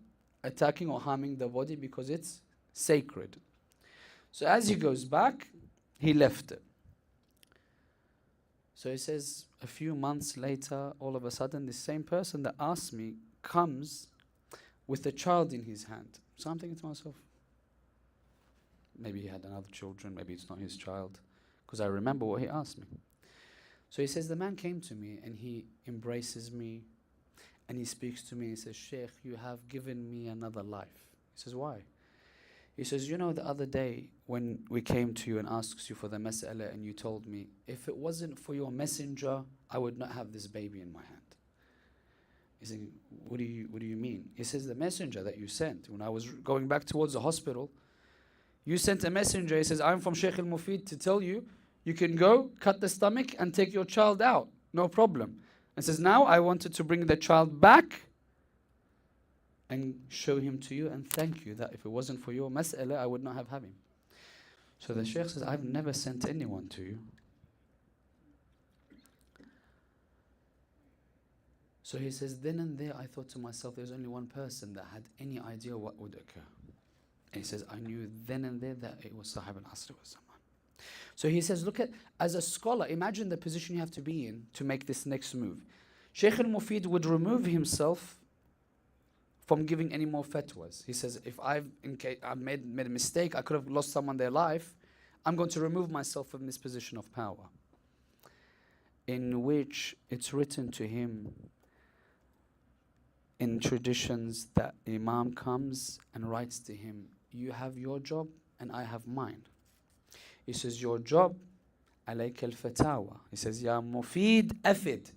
attacking or harming the body because it's sacred. So as he goes back, he left it. So he says, a few months later, all of a sudden, this same person that asked me comes with a child in his hand. So I'm thinking to myself, maybe he had another children, maybe it's not his child, because I remember what he asked me. So he says, the man came to me and he embraces me and he speaks to me and says, Sheikh, you have given me another life. He says, why? He says, you know, the other day when we came to you and asked you for the mas'ala and you told me, if it wasn't for your messenger, I would not have this baby in my hand. He said, what do you mean? He says, the messenger that you sent, when I was going back towards the hospital, you sent a messenger. He says, I'm from Sheikh al-Mufid to tell you, you can go, cut the stomach and take your child out. No problem. and says, now I wanted to bring the child back and show him to you and thank you that if it wasn't for your mas'ala, I would not have had him. So the Shaykh says, I've never sent anyone to you. So he says, then and there I thought to myself, there's only one person that had any idea what would occur. And he says, I knew then and there that it was Sahib al-Asr wa Zaman. So he says, look at, as a scholar, imagine the position you have to be in to make this next move. Shaykh al-Mufid would remove himself from giving any more fatwas. He says, if I've made a mistake, I could have lost someone their life, I'm going to remove myself from this position of power. In which it's written to him in traditions that Imam comes and writes to him, you have your job and I have mine. He says, your job, alayka al-fatawa. He says, ya mufid afid.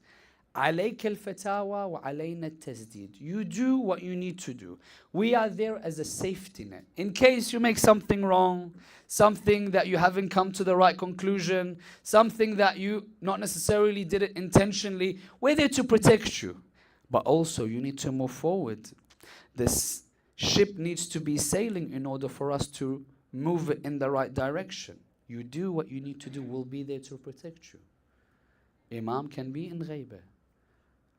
Alayka al-fatawa wa alayna al-tazdid. You do what you need to do. We are there as a safety net. In case you make something wrong, something that you haven't come to the right conclusion, something that you not necessarily did it intentionally, we're there to protect you. But also you need to move forward. This ship needs to be sailing in order for us to move it in the right direction. You do what you need to do. We'll be there to protect you. Imam can be in ghaibah,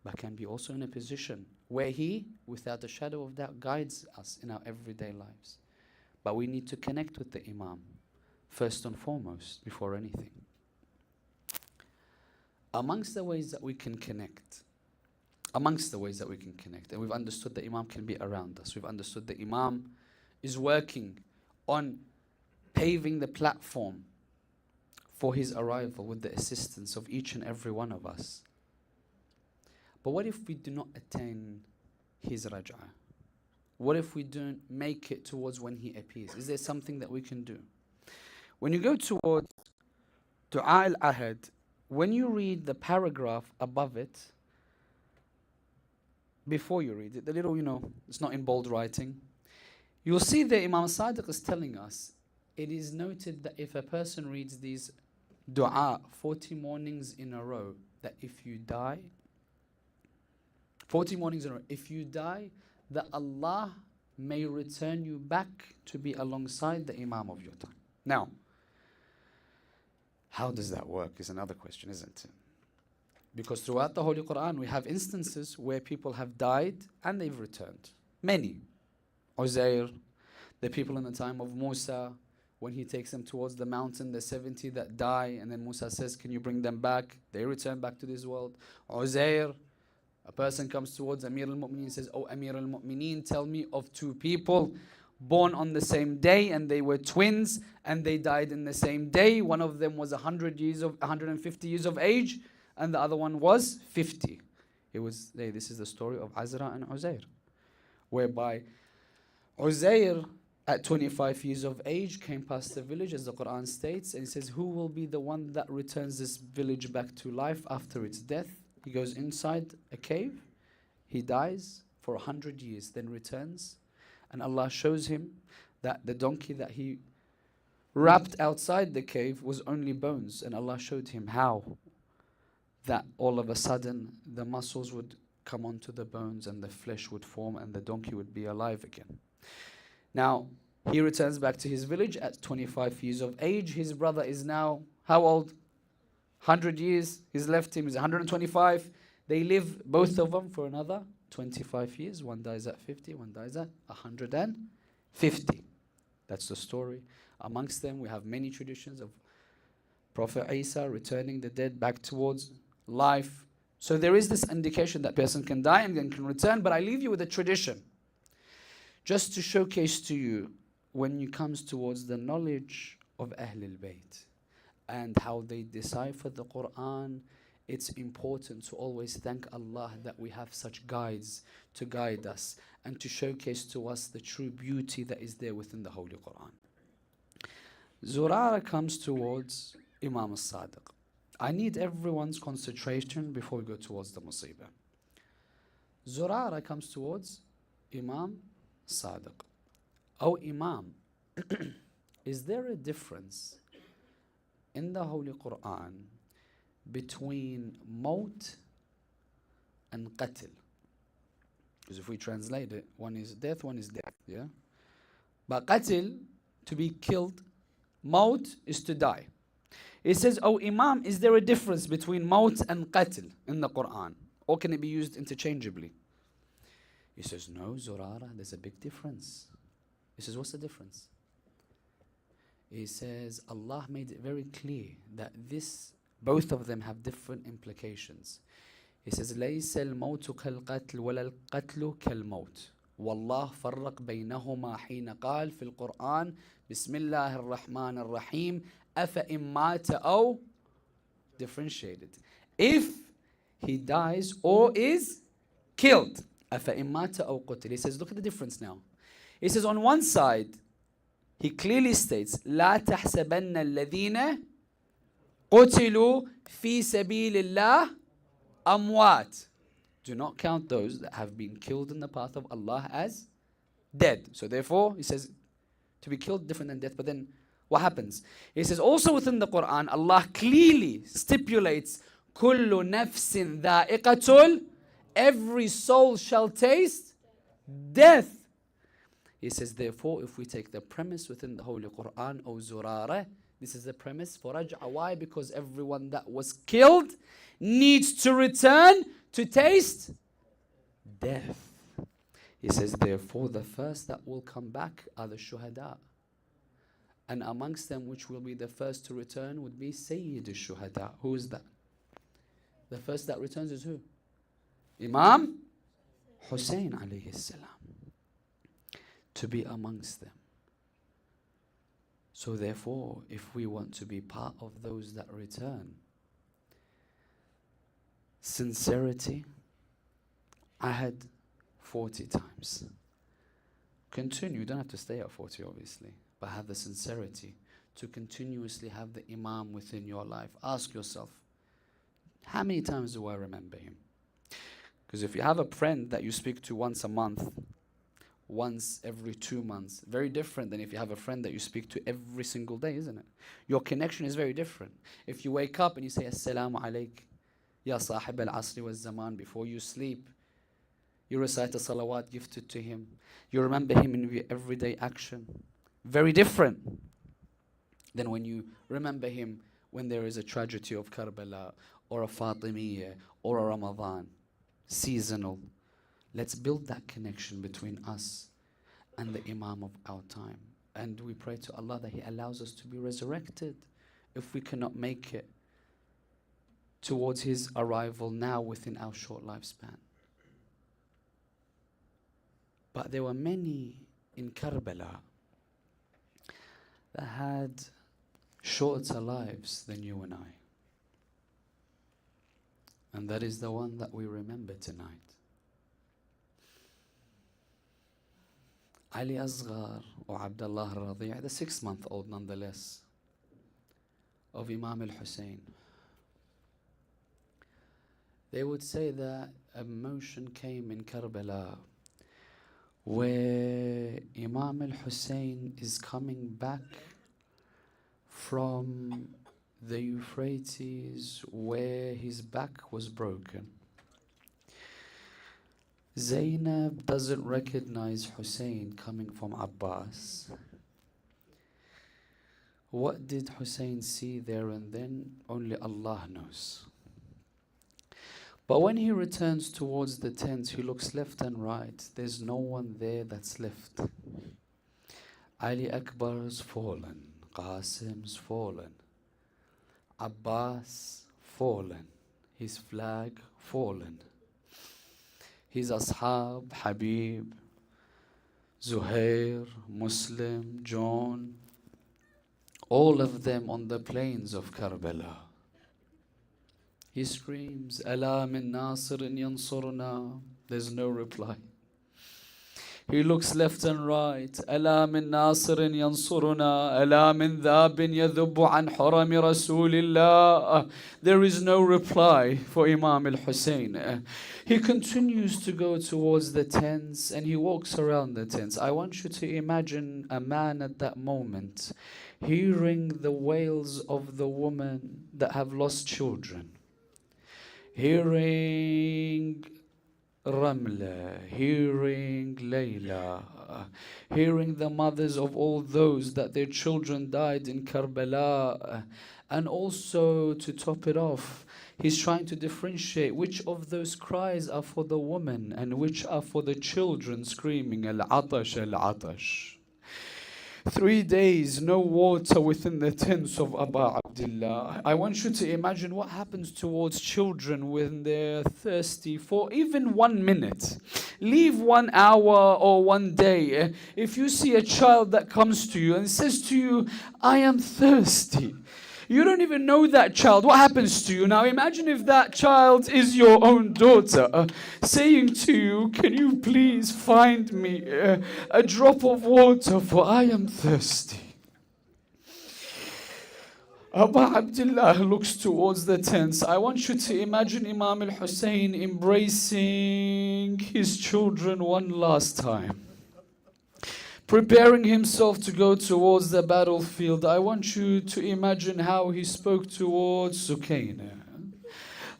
but can be also in a position where he, without a shadow of doubt, guides us in our everyday lives. But we need to connect with the Imam, first and foremost, before anything. Amongst the ways that we can connect, and we've understood that Imam can be around us. We've understood that Imam is working on paving the platform for his arrival with the assistance of each and every one of us. But what if we do not attain his raj'ah? What if we don't make it towards when he appears? Is there something that we can do? When you go towards Du'a al-Ahad, when you read the paragraph above it, before you read it, the little, it's not in bold writing, you'll see that Imam Sadiq is telling us, it is noted that if a person reads these dua 40 mornings in a row, that if you die, 40 mornings in a row, if you die, that Allah may return you back to be alongside the Imam of your time. Now, how does that work is another question, isn't it? Because throughout the Holy Quran, we have instances where people have died and they've returned. Many. Uzair, the people in the time of Musa, when he takes them towards the mountain, the 70 that die, and then Musa says, can you bring them back? They return back to this world. Uzair, a person comes towards Amir al-Mu'mineen and says, oh Amir al-Mu'mineen, tell me of two people born on the same day, and they were twins, and they died in the same day. One of them was 150 years of age, and the other one was 50. This is the story of Azra and Uzair, whereby Uzair at 25 years of age came past the village, as the Quran states, and it says, who will be the one that returns this village back to life after its death? He goes inside a cave, he dies for 100 years, then returns, and Allah shows him that the donkey that he wrapped outside the cave was only bones, and Allah showed him how that all of a sudden the muscles would come onto the bones and the flesh would form and the donkey would be alive again. Now, he returns back to his village at 25 years of age. His brother is now, how old? 100 years. He's left him, he's 125. They live, both of them, for another 25 years. One dies at 50, one dies at 150. That's the story. Amongst them, we have many traditions of Prophet Isa returning the dead back towards life. So there is this indication that person can die and then can return, but I leave you with a tradition just to showcase to you when it comes towards the knowledge of Ahlul Bayt and how they decipher the Quran. It's important to always thank Allah that we have such guides to guide us and to showcase to us the true beauty that is there within the Holy Quran. Zurara comes towards Imam al-Sadiq. I need everyone's concentration before we go towards the musibah. Zurara comes towards Imam Sadiq. Oh Imam, is there a difference in the Holy Quran between maut and qatl. Because if we translate it, one is death, one is death, yeah? But qatl, to be killed, maut is to die. It says, oh Imam, is there a difference between maut and qatl in the Quran? Or can it be used interchangeably? He says, no, Zurara, there's a big difference. He says, what's the difference? He says, Allah made it very clear that both of them have different implications. He says, ليس الموت كالقتل ولا القتل كالموت. والله فرق بينهما حين قال في القرآن بسم الله الرحمن الرحيم أفإن مات أو differentiated. If he dies or is killed. أفإن مات أو قتل. He says, look at the difference now. He says, on one side, he clearly states, لا تحسبن الذين قتلوا في سبيل الله أموات. Do not count those that have been killed in the path of Allah as dead. So therefore, he says, to be killed different than death. But then what happens? He says, also within the Quran, Allah clearly stipulates, كل نفس ذائقة, every soul shall taste death. He says, therefore, if we take the premise within the Holy Quran, O Zurara, this is the premise for Raj'a. Why? Because everyone that was killed needs to return to taste death. He says, therefore, the first that will come back are the shuhada. And amongst them, which will be the first to return, would be Sayyid al-Shuhada. Who is that? The first that returns is who? Imam Hussein alayhi salam. To be amongst them. So therefore, if we want to be part of those that return, sincerity, I had 40 times. Continue, you don't have to stay at 40 obviously, but have the sincerity to continuously have the Imam within your life. Ask yourself, how many times do I remember him? Because if you have a friend that you speak to once a month, once every 2 months, very different than if you have a friend that you speak to every single day, isn't it? Your connection is very different. If you wake up and you say, Assalamu alayk, Ya Sahib al-Asri wa zaman, before you sleep, you recite a salawat gifted to him. You remember him in your everyday action. Very different than when you remember him when there is a tragedy of Karbala, or a Fatimiyya, or a Ramadan. Seasonal. Let's build that connection between us and the Imam of our time. And we pray to Allah that He allows us to be resurrected if we cannot make it towards His arrival now within our short lifespan. But there were many in Karbala that had shorter lives than you and I. And that is the one that we remember tonight. Ali Asgar or Abdullah al-Radi', the 6-month-old nonetheless, of Imam al-Hussein. They would say that a motion came in Karbala where Imam al-Hussein is coming back from the Euphrates where his back was broken. Zainab doesn't recognize Hussein coming from Abbas. What did Hussein see there and then? Only Allah knows. But when he returns towards the tent, he looks left and right. There's no one there that's left. Ali Akbar's fallen. Qasim's fallen. Abbas fallen. His flag fallen. His ashab, Habib, Zuhair, Muslim, John, all of them on the plains of Karbala. He screams, Ala min Nasirin yansurna. There's no reply. He looks left and right. Ala min Nasirin yansuruna. Ala min dhabin yadhubu an harami Rasulillah. There is no reply for Imam al-Hussein. He continues to go towards the tents and he walks around the tents. I want you to imagine a man at that moment hearing the wails of the women that have lost children. Hearing Ramla, hearing Layla, hearing the mothers of all those that their children died in Karbala, and also to top it off, he's trying to differentiate which of those cries are for the woman and which are for the children screaming Al-Atash, Al-Atash. 3 days, no water within the tents of Abu Abdullah. I want you to imagine what happens towards children when they're thirsty for even 1 minute. Leave 1 hour or 1 day. If you see a child that comes to you and says to you, I am thirsty. You don't even know that child. What happens to you? Now imagine if that child is your own daughter saying to you, can you please find me a drop of water for I am thirsty. Abu Abdullah looks towards the tents. I want you to imagine Imam al-Hussein embracing his children one last time, preparing himself to go towards the battlefield. I want you to imagine how he spoke towards Sukaina,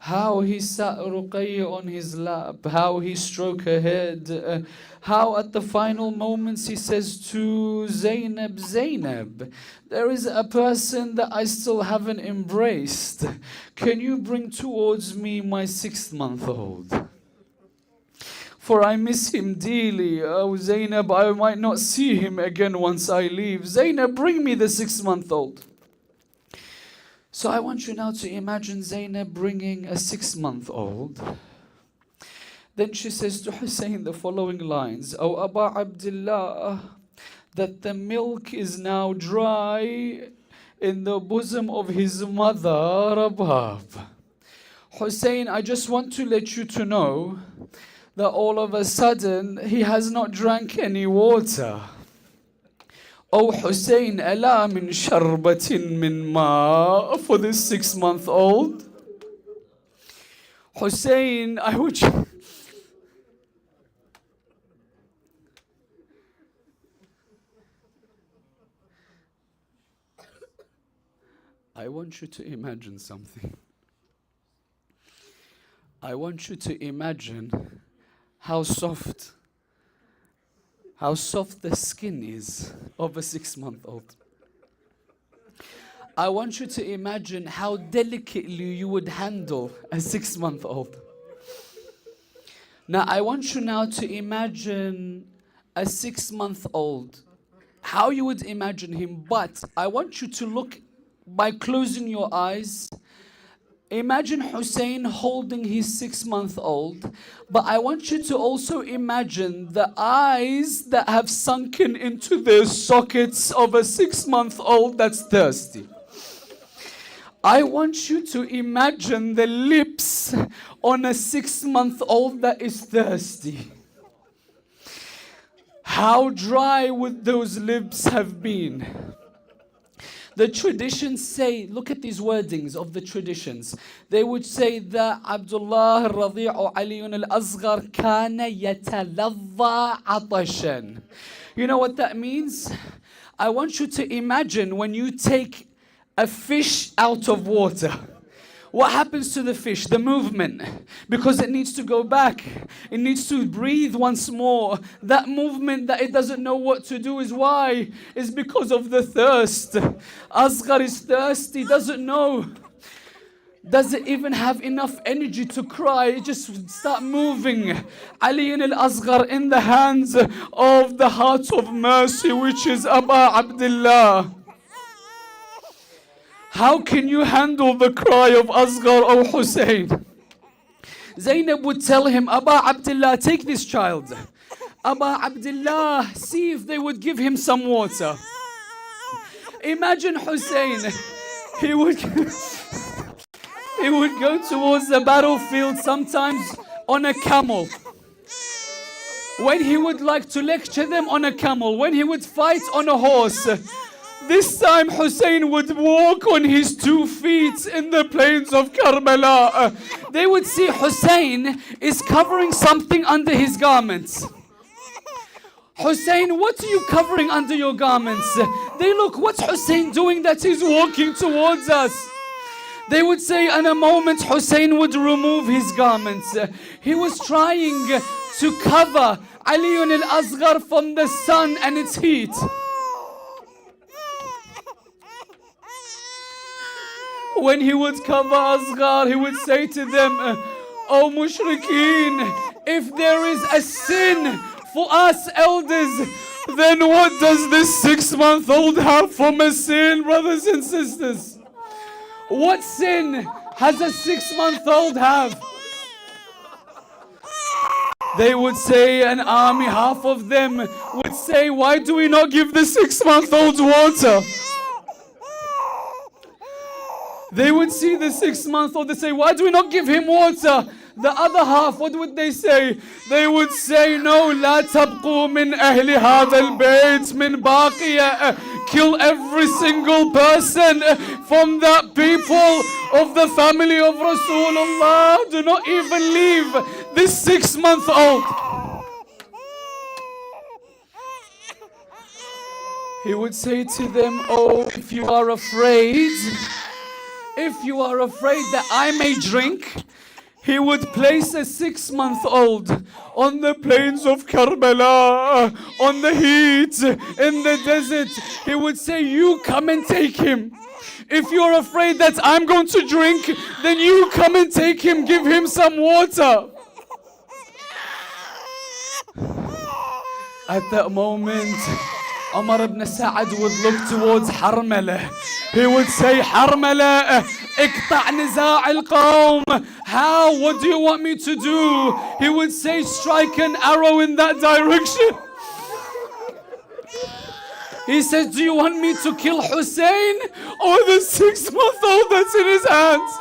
how he sat Ruqayyah on his lap, how he stroked her head, how at the final moments he says to Zainab, Zainab, there is a person that I still haven't embraced. Can you bring towards me my 6-month-old? For I miss him dearly. Oh, Zainab, I might not see him again once I leave. Zainab, bring me the 6-month-old. So I want you now to imagine Zainab bringing a 6-month-old. Then she says to Hussein the following lines, O Abu Abdullah, that the milk is now dry in the bosom of his mother, Rabab. Hussein, I just want to let you to know that all of a sudden he has not drank any water. Oh Hussein, ala min sharbatin min ma, for this 6-month-old. Hussein, I want you to imagine something. I want you to imagine how soft the skin is of a 6-month-old. I want you to imagine how delicately you would handle a 6-month-old. Now, I want you now to imagine a 6-month-old, how you would imagine him, but I want you to look by closing your eyes. Imagine Hussein holding his 6-month-old, but I want you to also imagine the eyes that have sunken into their sockets of a 6-month-old that's thirsty. I want you to imagine the lips on a 6-month-old that is thirsty. How dry would those lips have been? The traditions say, look at these wordings of the traditions. They would say that Abdullah al-Radi' or Ali Asgar kana yataladha atashan. You know what that means? I want you to imagine when you take a fish out of water. What happens to the fish? The movement. Because it needs to go back. It needs to breathe once more. That movement that it doesn't know what to do is why? It's because of the thirst. Asgar is thirsty, doesn't know. Doesn't even have enough energy to cry. It just start moving. Ali al-Asgar in the hands of the heart of mercy, which is Abu Abdullah. How can you handle the cry of Asgar or Hussein? Zainab would tell him, Abu Abdullah, take this child. Abu Abdullah, see if they would give him some water. Imagine Hussein, he would go towards the battlefield sometimes on a camel. When he would like to lecture them on a camel, when he would fight on a horse. This time Hussein would walk on his 2 feet in the plains of Karbala. They would see Hussein is covering something under his garments. Hussein, what are you covering under your garments? They look, what's Hussein doing that he's walking towards us? They would say in a moment Hussein would remove his garments. He was trying to cover Ali al-Asgar from the sun and its heat. When he would cover Asgar, he would say to them, "O mushrikeen, if there is a sin for us elders, then what does this 6-month-old have from a sin, brothers and sisters? What sin has a 6-month-old have?" They would say, an army, half of them would say, "Why do we not give the 6-month-old water?" They would see the 6-month-old, they say, "Why do we not give him water?" The other half, what would they say? They would say, "No, لا تبقوا من أهل هذا البيت من باقية." Kill every single person from the people of the family of Rasulullah. Do not even leave this 6-month-old. He would say to them, "Oh, if you are afraid that I may drink," he would place a 6-month-old on the plains of Karbala, on the heat, in the desert. He would say, "You come and take him. If you're afraid that I'm going to drink, then you come and take him, give him some water." At that moment, Umar ibn Sa'ad would look towards Harmala. He would say, "Harmala, اقطع نزاع القوم." How? What do you want me to do? He would say, "Strike an arrow in that direction." He says, "Do you want me to kill Hussein or the 6-month-old that's in his hands?"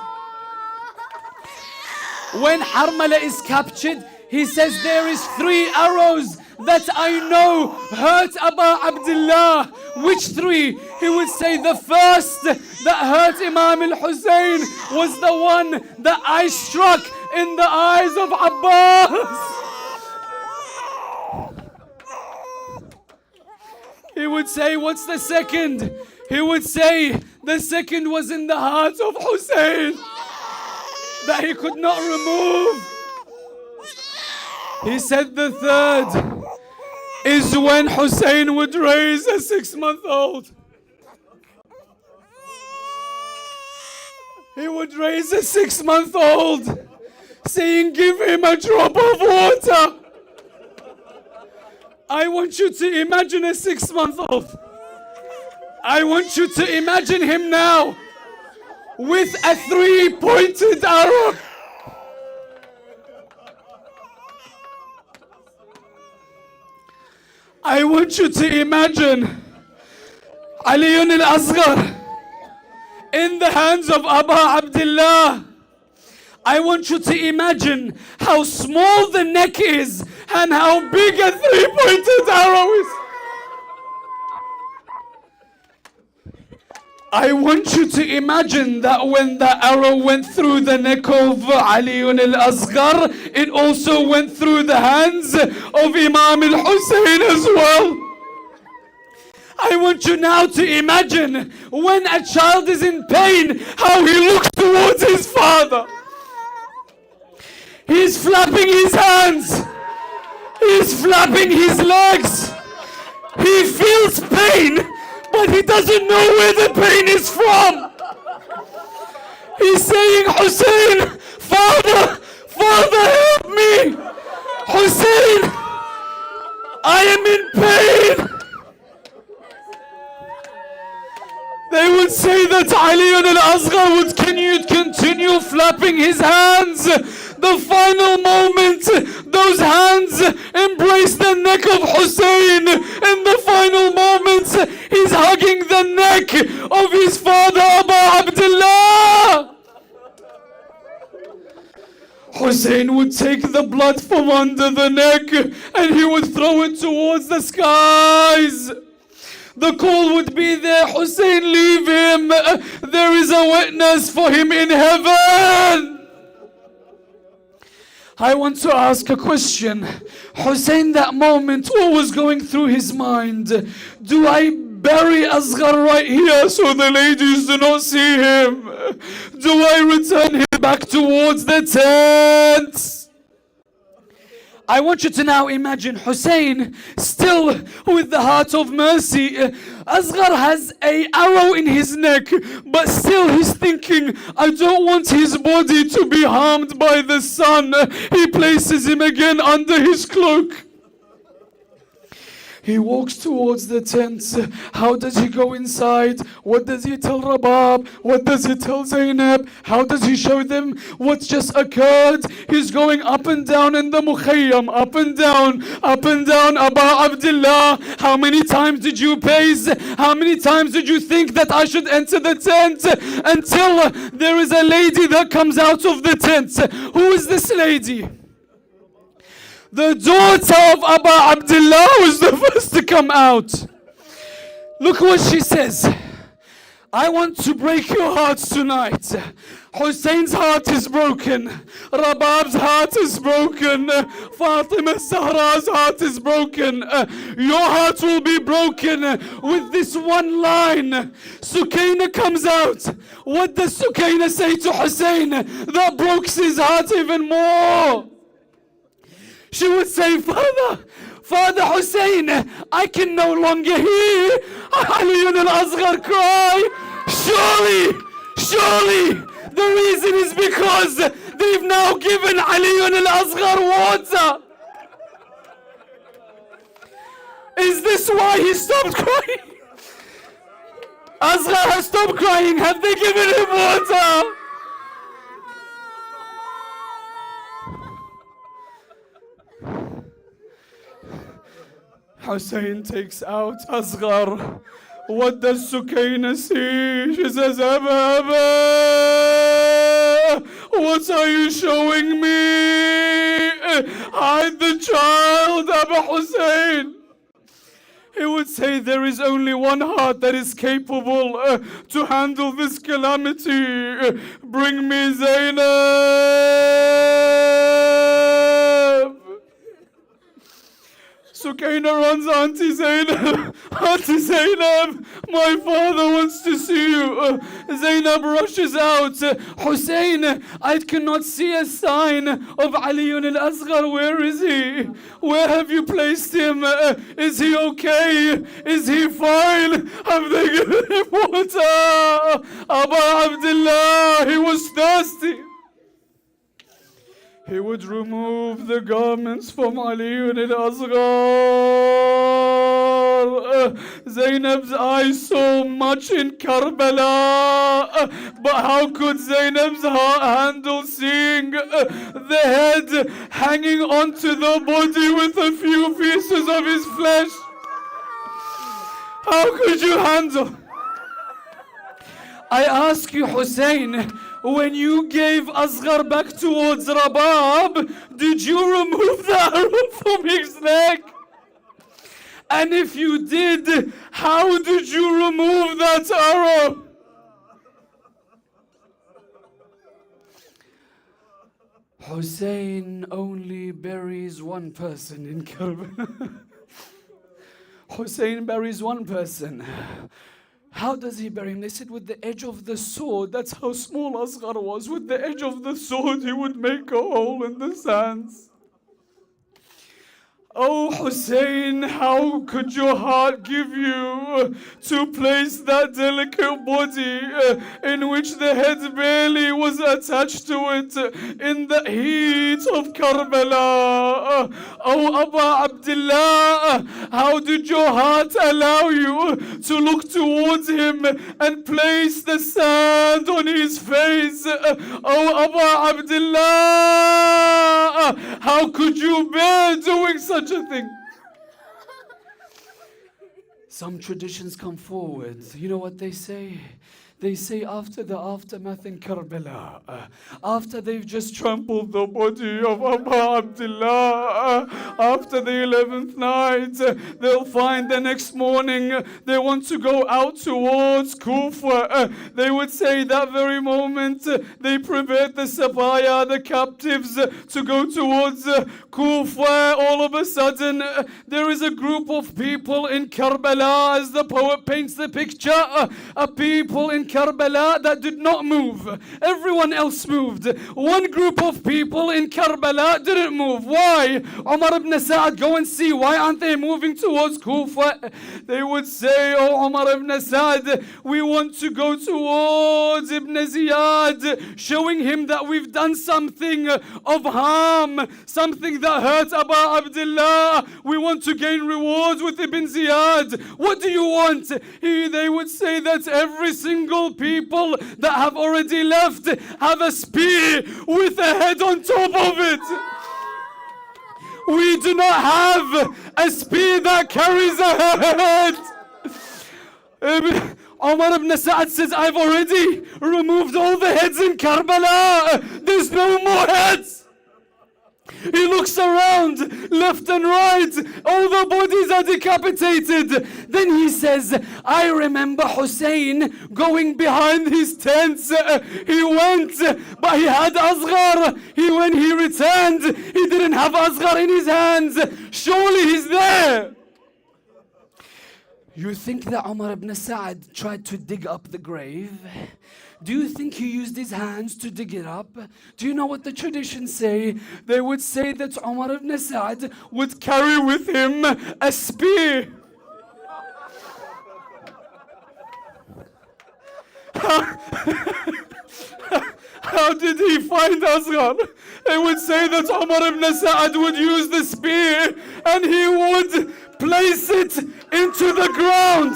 When Harmala is captured, he says, "There is 3 arrows that I know hurt Abu Abdullah." Which 3? He would say the first that hurt Imam al-Hussein was the one that I struck in the eyes of Abbas. He would say, "What's the second?" He would say the second was in the heart of Hussein that he could not remove. He said the third is when Hussein would raise a 6-month-old. He would raise a 6-month-old, saying, "Give him a drop of water." I want you to imagine a 6-month-old. I want you to imagine him now with a 3-pointed arrow. I want you to imagine Ali al-Asgar in the hands of Abu Abdullah. I want you to imagine how small the neck is and how big a 3-pointed arrow is. I want you to imagine that when the arrow went through the neck of Ali al-Asgar, it also went through the hands of Imam al-Hussein as well. I want you now to imagine when a child is in pain, how he looks towards his father. He's flapping his hands. He's flapping his legs. He feels pain, but he doesn't know where the pain is from. He's saying, "Hussein, Father, Father, help me. Hussein, I am in pain." They would say that Ali al-Asgar would continue flapping his hands. The final moment, those hands embrace the neck of Hussein. In the final moments, he's hugging the neck of his father, Abu Abdullah. Hussein would take the blood from under the neck and he would throw it towards the skies. The call would be there, "Hussein, leave him. There is a witness for him in heaven." I want to ask a question. Hussein, that moment, what was going through his mind? Do I bury Asgar right here so the ladies do not see him? Do I return him back towards the tent? I want you to now imagine Hussein still with the heart of mercy. Asgar has an arrow in his neck, but still he's thinking, I don't want his body to be harmed by the sun. He places him again under his cloak. He walks towards the tent. How does he go inside? What does he tell Rabab? What does he tell Zainab? How does he show them what's just occurred? He's going up and down in the Mukhayyam, up and down, Aba Abdullah. How many times did you pace? How many times did you think that I should enter the tent? Until there is a lady that comes out of the tent. Who is this lady? The daughter of Abu Abdullah was the first to come out. Look what she says. I want to break your hearts tonight. Hussein's heart is broken. Rabab's heart is broken. Fatima Zahra's heart is broken. Your heart will be broken with this one line. Sukaina comes out. What does Sukaina say to Hussein that broke his heart even more? She would say, Father Hussein, I can no longer hear Ali Asgar cry. Surely, the reason is because they've now given Ali Asgar water. Is this why he stopped crying? Asgar has stopped crying. Have they given him water? Hussein takes out Asgar. What does Sukaina see? She says, Abba, what are you showing me? Hide the child, Abba Hussein. He would say, there is only one heart that is capable to handle this calamity. Bring me Zainab. Sukaina runs, Auntie Zainab, my father wants to see you. Zainab rushes out. Hussein, I cannot see a sign of Ali Asgar. Where is he? Where have you placed him? Is he okay? Is he fine? Have they given him water? Abu Abdullah, he was thirsty. He would remove the garments from Ali Asgar. Zainab's eyes saw much in Karbala, but how could Zainab's heart handle seeing the head hanging onto the body with a few pieces of his flesh? How could you handle? I ask you, Hussein, when you gave Asgar back towards Rabab, did you remove the arrow from his neck? And if you did, how did you remove that arrow? Hussein only buries one person in Karbala. Hussein buries one person. How does he bury him? They said with the edge of the sword. That's how small Asgar was. With the edge of the sword, he would make a hole in the sands. Oh Hussein, how could your heart give you to place that delicate body in which the head barely was attached to it in the heat of Karbala? Oh Abu Abdullah, how did your heart allow you to look towards him and place the sand on his face? Oh Abu Abdullah, how could you bear doing such a thing? Some traditions come forward. You know what they say? They say after the aftermath in Karbala, after they've just trampled the body of Abu Abdullah, after the 11th night, they'll find the next morning they want to go out towards Kufa. They would say that very moment they prepared the sabaya, the captives, to go towards Kufa. All of a sudden, there is a group of people in Karbala, as the poet paints the picture, a people in Karbala that did not move. Everyone else moved. One group of people in Karbala didn't move. Why? Umar ibn Sa'ad, go and see. Why aren't they moving towards Kufa? They would say, oh Umar ibn Sa'ad, we want to go towards Ibn Ziyad, showing him that we've done something of harm, something that hurt Abu Abdullah. We want to gain rewards with Ibn Ziyad. What do you want? They would say that every single people that have already left have a spear with a head on top of it. We do not have a spear that carries a head. Umar ibn Sa'ad says, I've already removed all the heads in Karbala. There's no more heads. He looks around, left and right, all the bodies are decapitated. Then he says, I remember Hussein going behind his tents. He went, but he had Asgar. When he returned, he didn't have Asgar in his hands. Surely he's there. You think that Umar ibn Sa'ad tried to dig up the grave? Do you think he used his hands to dig it up? Do you know what the traditions say? They would say that Umar ibn Sa'ad would carry with him a spear. How did he find Asgar? They would say that Umar ibn Sa'ad would use the spear and he would place it into the ground.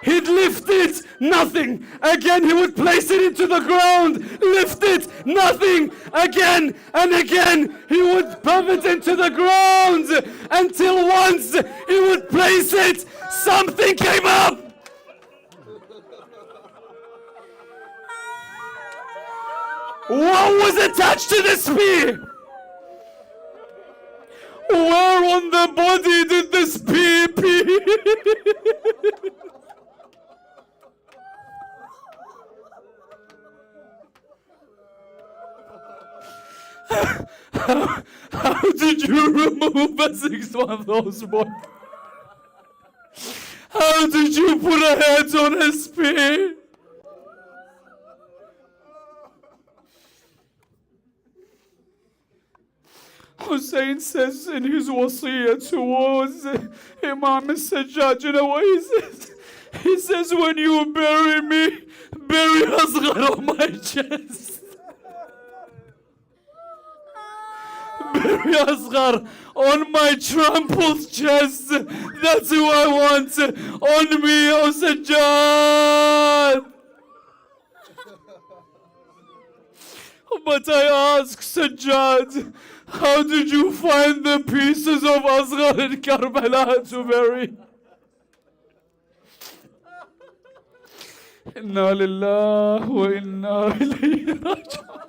He'd lift it, nothing. Again, he would place it into the ground, lift it, nothing. Again and again, he would pump it into the ground until once he would place it, something came up. What was attached to the spear? Where on the body did the spear pierce? How did you remove a 6-month-old boy? How did you put a head on a spear? Hussein says in his wasiyah towards Imam al-Sajjad, you know what he says? He says, when you bury me, bury Asgar on my chest. Bury Asgar on my trampled chest. That's who I want on me, O Sajjad. But I ask Sajjad, how did you find the pieces of Asgar in Karbala to bury? Inna lillahi wa inna ilayhi raji'un.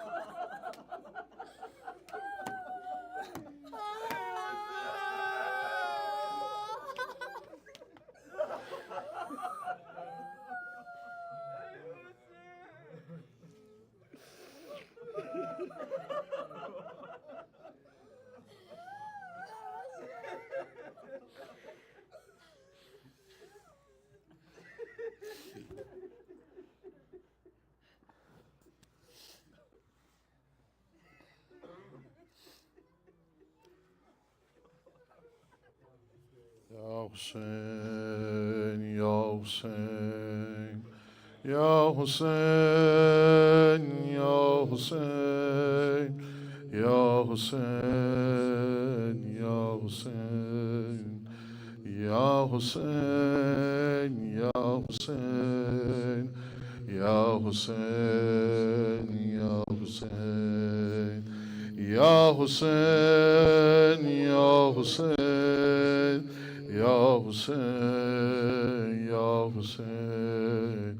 Hussein, Ya Hussein, Ya Hussein, Ya Hussein, Ya Hussein, Ya Hussein, Ya Hussein, Ya Hussein, Ya Hussein, Ya Hussein, Ya Hussein, Ya Hussein, Ya Hussein, Ya Hussein,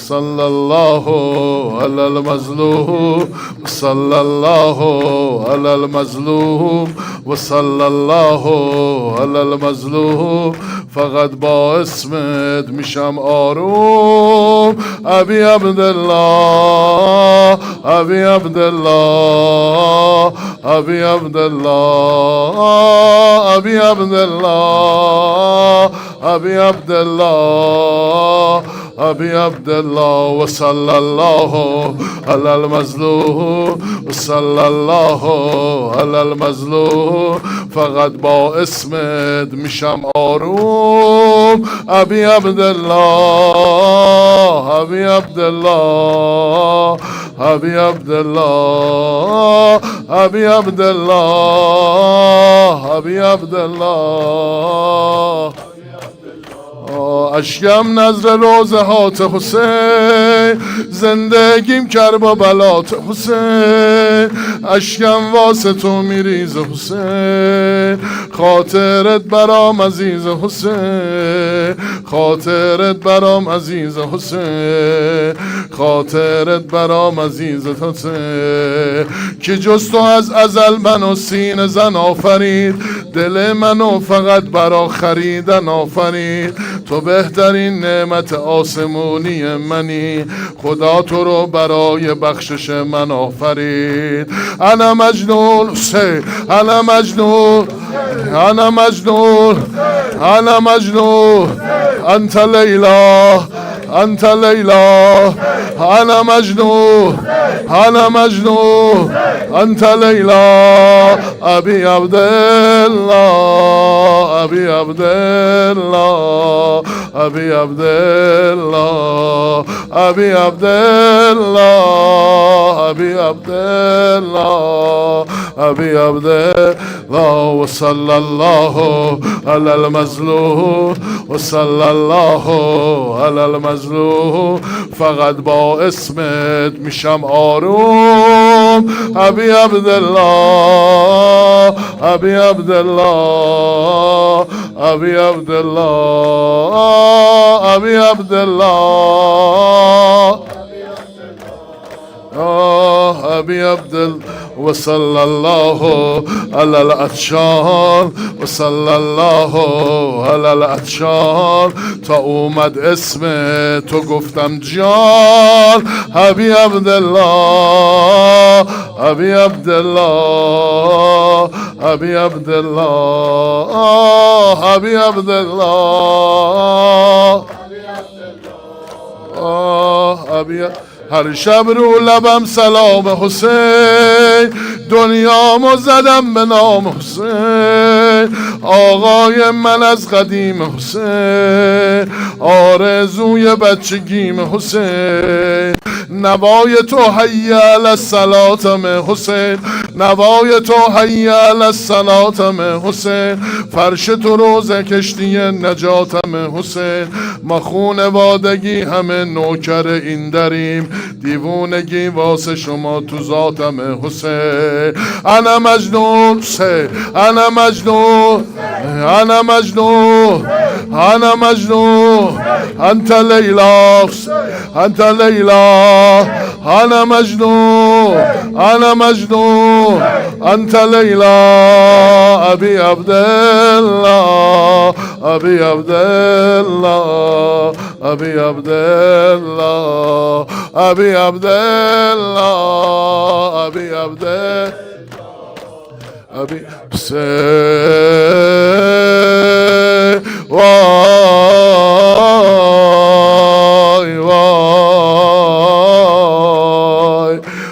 صلى الله على المظلوم صلى الله على المظلوم وصلى الله على المظلوم فقط با اسمت میشم آروم ابی عبدالله ابی عبدالله ابی عبدالله ابی عبدالله ابی عبدالله ابی عبدالله وصلى الله على المظلوم وصلى الله على المظلوم فقط با اسمت میشم آروم ابی عبدالله ابی عبدالله ابی عبدالله ابی عبدالله ابی عبدالله اشکم نظر روزهات حسین زندگیم کربلات حسین اشکم واسه تو میریز حسین خاطرت برام عزیز حسین خاطرت برام عزیز حسین خاطرت برام عزیز حسین که جز تو از ازل منو سینه زن آفرید دل منو فقط برا خریدن آفرید تو بهترین نعمت آسمونی منی خدا تو رو برای بخشش من آفرید انا مجنون حسین انا مجنون انا مجنون انا مجنون انت لیلا انت لیلا انا مجنون انا مجنون انت لیلا ابی عبدالله ابی عبدالله ابی عبدالله ابی عبدالله ابی عبدالله ابی عبدالله وصلى الله على المظلوم وصلى الله على المظلوم فقط با اسمت میشم آروم ابی عبدالله ابی عبدالله ابی عبدالله ابی عبدالله ابی عبدالله وصلى الله على العطشان وصلى الله على العطشان تا اومد اسم تو گفتم جان ابی عبدالله ابی عبدالله ابی عبدالله ابی عبدالله ابی هر شب رو لبم سلام حسین دنیامو زدم به نام حسین آقای من از قدیم حسین آرزوی بچگیم حسین نوای تو حی علی الصلاتم حسین نوای تو حی علی الصلاتم حسین فرش تو روز کشتی نجاتم حسین ما خونوادگی همه نوکر این دریم دیوونگی واسه شما تو ذاتم حسین انا مجنون حسین انا مجنون انا مجنون انا مجنون انت لیلا انت لیلا انا مجنون انا مجنون انت لیلا ابی عبدالله ابی عبدالله ابی عبدالله ابی عبدالله ابی عبدالله ابی حسین وای وای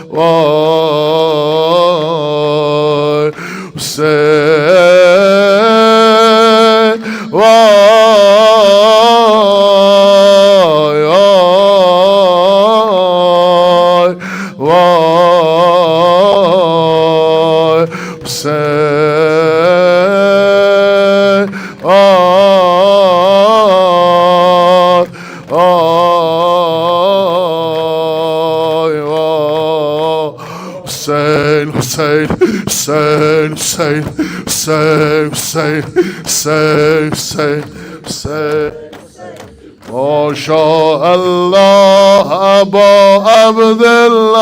وای حسین وای وای وای حسین وای وای وای حسین حسین حسین حسین حسین حسین حسین حسین حسین ما شاء الله ابا عبدالله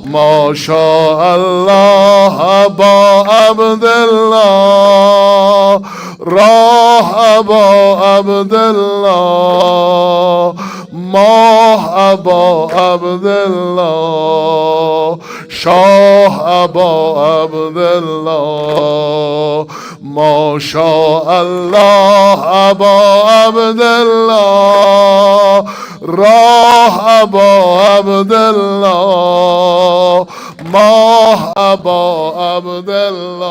ما شاء الله ابا عبدالله راه ابا عبدالله ماه ابا عبدالله شاه ابا عبدالله ما شاء الله ابا عبدالله راه ابا عبدالله ماه ابا عبدالله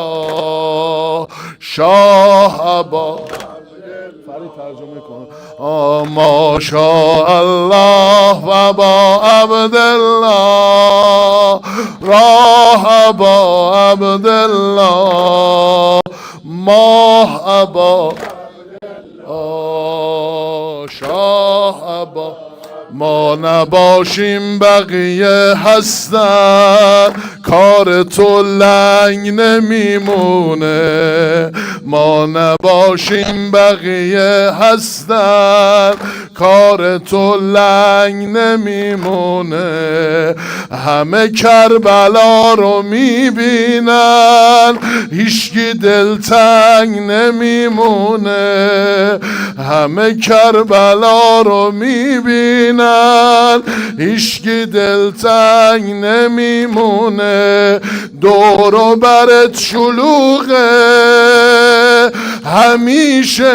شاه ابا فرید ترجمه کن ما شاء الله و ابا عبدالله راه ابا عبدالله ماه ابا شاه ابا ما نباشیم بقیه هستن کار تو لنگ نمیمونه ما نباشیم بقیه هستن کار تو لنگ نمیمونه همه کربلا رو میبینن هیچکی دلتنگ نمیمونه همه کربلا رو میبینن هیچکی دلتنگ نمیمونه دور و برت شلوغه همیشه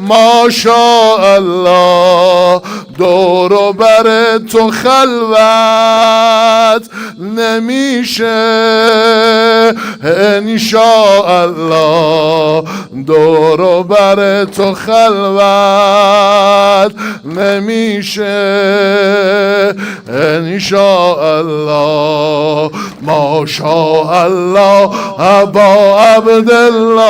ماشاءالله دور و بر تو خلوت نمیشه انشاءالله دور و بر تو خلوت نمیشه انشاءالله ماشاءالله ابا عبدالله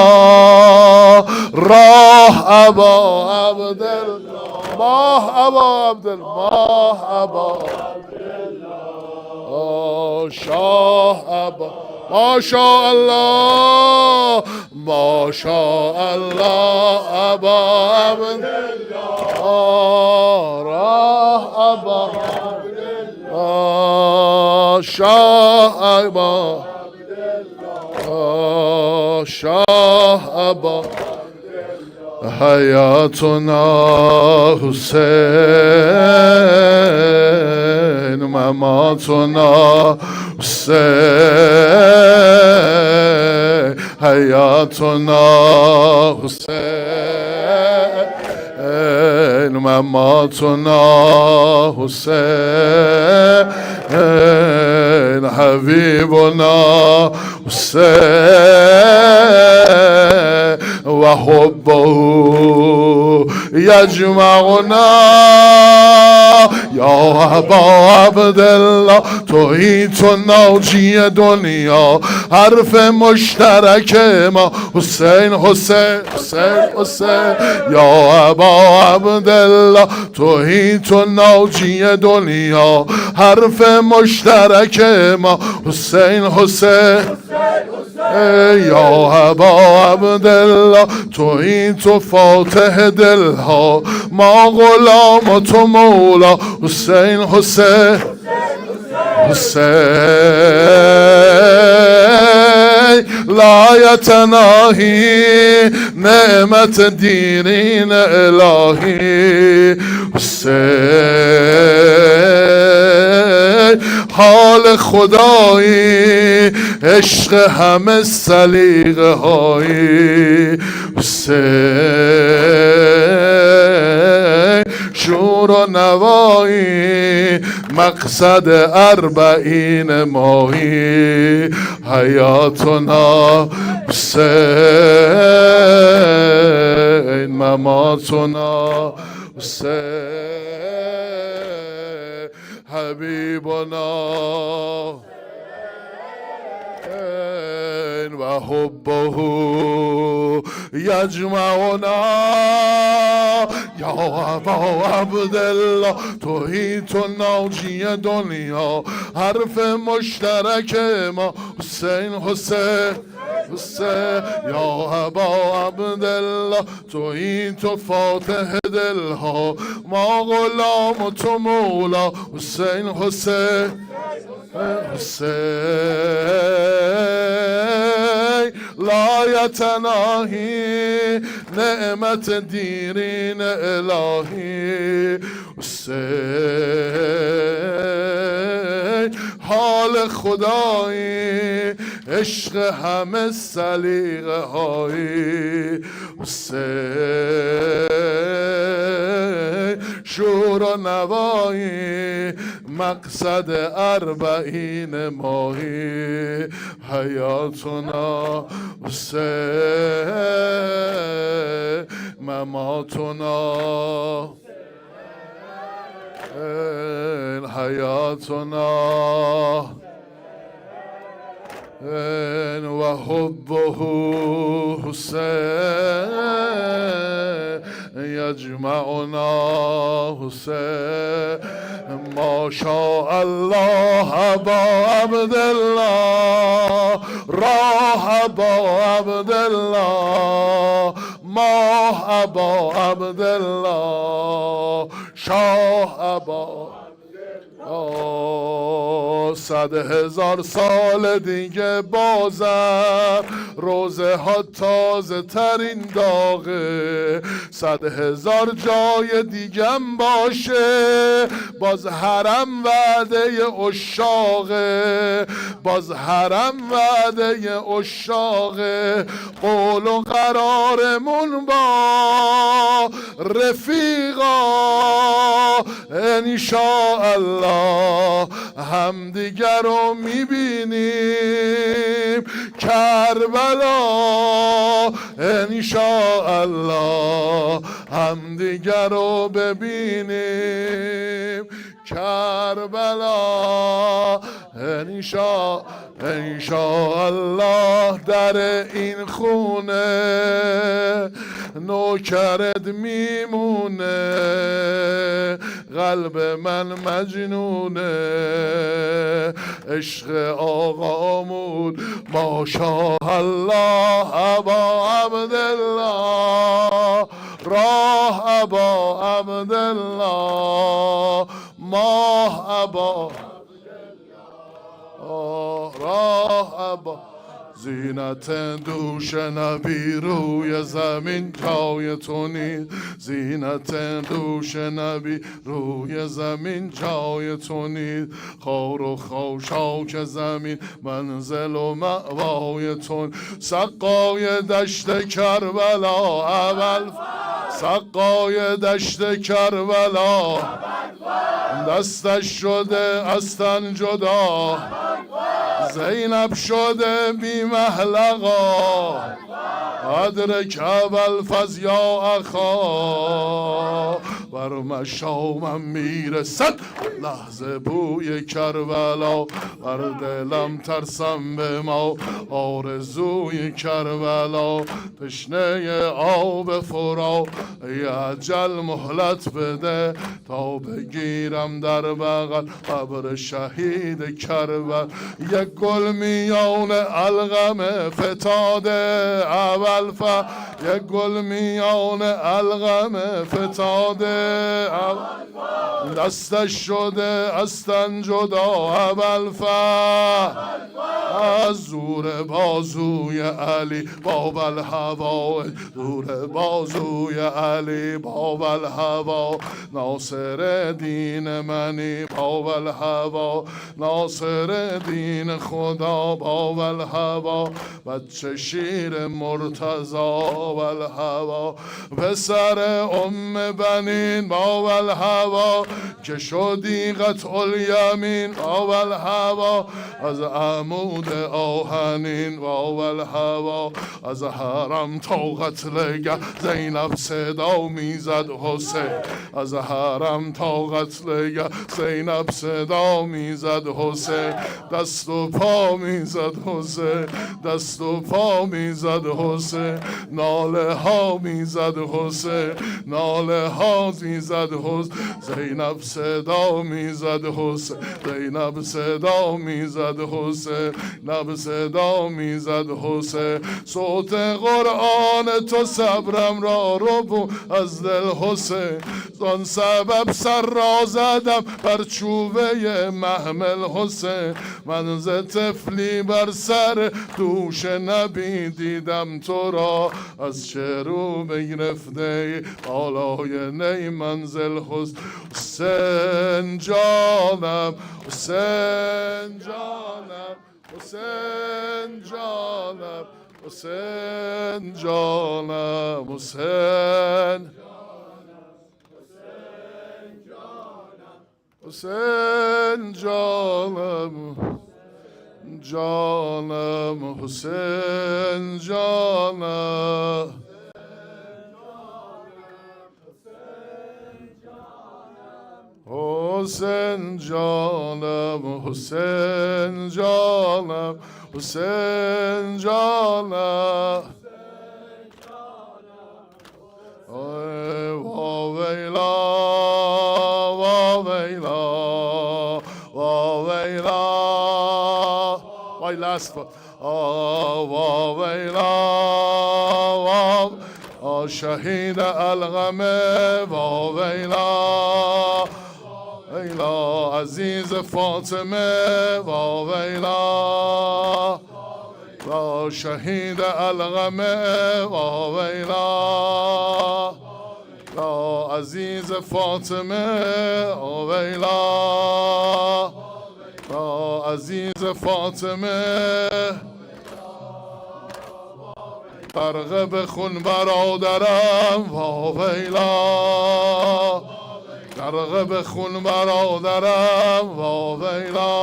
راه ابا عبدالله ماه ابا عبدالله ماه ابا شاه ابا ما شاء الله ما شاء الله ابا عبدالله راه ابا شاه ابا شاه ابا حیاتنا حسین مماتنا حسین حیاتنا حسین مماتنا حسین حبیبنا حسین و حبه یجمعنا یا ابا عبدالله تویی تو ناجی دنیا حرف مشترک ما حسین حسین حسین حسین یا ابا عبدالله تویی تو ناجی دنیا حرف مشترک ما حسین حسین یا ابا عبدالله تویی تو فاتح دلها ما غلام و تو مولا حسین حسین حسین لا یتناهی نعمت دیرین الهی حسین حال خدایی عشق همه سلیقه هایی حسین شور و نوایی مقصد اربعین ماهی حیاتنا حسین مماتنا حسین حبیبنا و حبه یجمعنا یا ابا عبدالله تویی تو ناجی دنیا حرف مشترک ما حسین حسین حسین یا ابا عبدالله تویی تو فاتح دلها ما غلام و تو مولا حسین حسین حسین لا یتناهی نعمت دیرین الهی حسین حال خدایی عشق همه سلیقه هایی حسین شور و نوایی مقصد اربعین ماهی حیاتنا حسین مماتنا حیاتنا و حبه حسین یجمعنا حسین ما شاء الله ابا عبدالله راه ابا عبدالله ماه ابا عبدالله شاه ابا 100,000 سال دیگه بازم روزه ها تازه ترین داغه 100,000 جای دیگم باشه باز حرم وعده عشاقه باز حرم وعده عشاقه قول و قرارمون با رفیقا انشاءالله همدیگر رو میبینیم کربلا انشاءالله همدیگر رو ببینیم کربلا انشاءالله در این خونه نوکرت میمونه قلب من مجنونه عشق آقامون ماشاءالله ابا عبدالله راه ابا عبدالله ماه ابا راه ابا زینت دوش نبی روی زمین جای تو نیست زینت دوش نبی روی زمین جای تو نیست خار و خاشاک زمین منزل و مأوای تو سقای دشت کربلا اول سقای دشت کربلا دستش شده از تن جدا زینب شده بی محلقا ادرک اول فز یا اخا بر مشامم میرسد لحظه بوی کربلا بر دلم ترسم به ما آرزوی کربلا تشنه آب فرا ای اجل مهلت بده تا بگیرم در بغل قبر شهید کربلا یک گل میان الغم فتاده اول یک گل میان الغم فتاده دستش شده از تن جدا اول از زور بازوی علی باب الهوا زور بازوی علی باب الهوا ناصر دین منی باب الهوا ناصر دین خدا باب الهوا بچه شیر مرتضا والهوا پسر ام بنین باب الهوا که شدی قطع الیمین باب الهوا از عمود آهنین باب الهوا از حرم تا قتلگه زینب صدا میزد حسین از حرم تا قتلگه زینب صدا میزد حسین دست و پا میزد حسین دست و پا میزد حسین ناله ها میزد حسین ناله ها میزد حسین زینب صدا میزد حسین زینب صدا میزد حسین نب صدا میزد حسین صوت قرآن تو صبرم را رو از دل حسین زان سبب سر را زدم بر چوبه محمل حسین من ز طفلی بر سر دوش نبی دیدم تو را از چه رو بگرفته بالای نی منزل حسین جانم حسین جانم حسین جانم حسین جانم حسین حسین جانم جانم حسین جانم حسین جانم حسین جانم حسین جانم واویلا واویلا واویلا my last one واویلا شهید الغم واویلا ویلا عزیز فاطمه واویلا و شهید الغم واویلا و عزیز فاطمه واویلا و عزیز فاطمه غرق به خون برادرم واویلا غرق به خون برادرم واویلا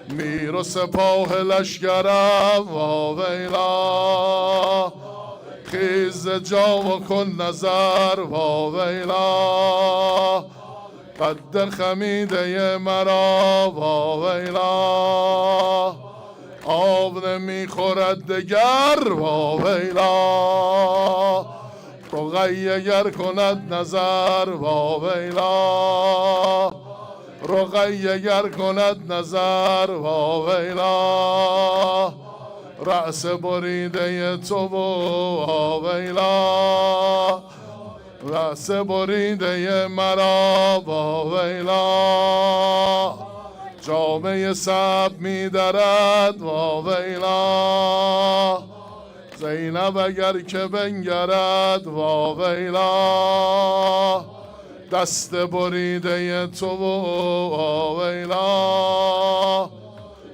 میر و سپاه لشکرم واویلا خیز جا و کن نظر واویلا قدر خمیده مرا واویلا آب نمیخورد دگر واویلا رقیه گر کند نظر واویلا رقیه گر کند نظر واویلا رأس بریده تو واویلا رأس بریده مرا واویلا جامعه سب می درد واویلا زینب اگر که بنگرد واویلا دست بریده تو واویلا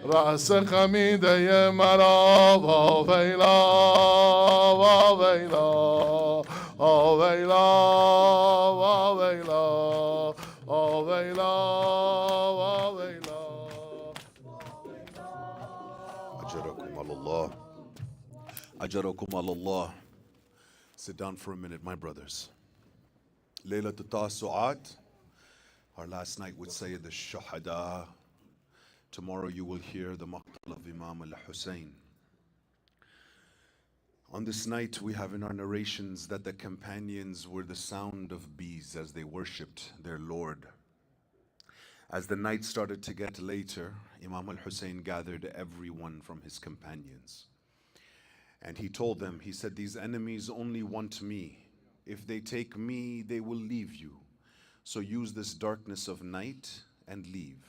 رأس خمیده مرا واویلا واویلا واویلا واویلا واویلا واویلا أجركم على الله. أجركم على الله. Sit down for a minute, my brothers. Laylat al-Tasu'at, our last night with Sayyid al-Shuhada. Tomorrow you will hear the maqtal of Imam al-Husayn. On this night we have in our narrations that the companions were the sound of bees as they worshipped their Lord. As the night started to get later, Imam al-Husayn gathered everyone from his companions. And he told them, he said, these enemies only want me. If they take me, they will leave you. So use this darkness of night and leave.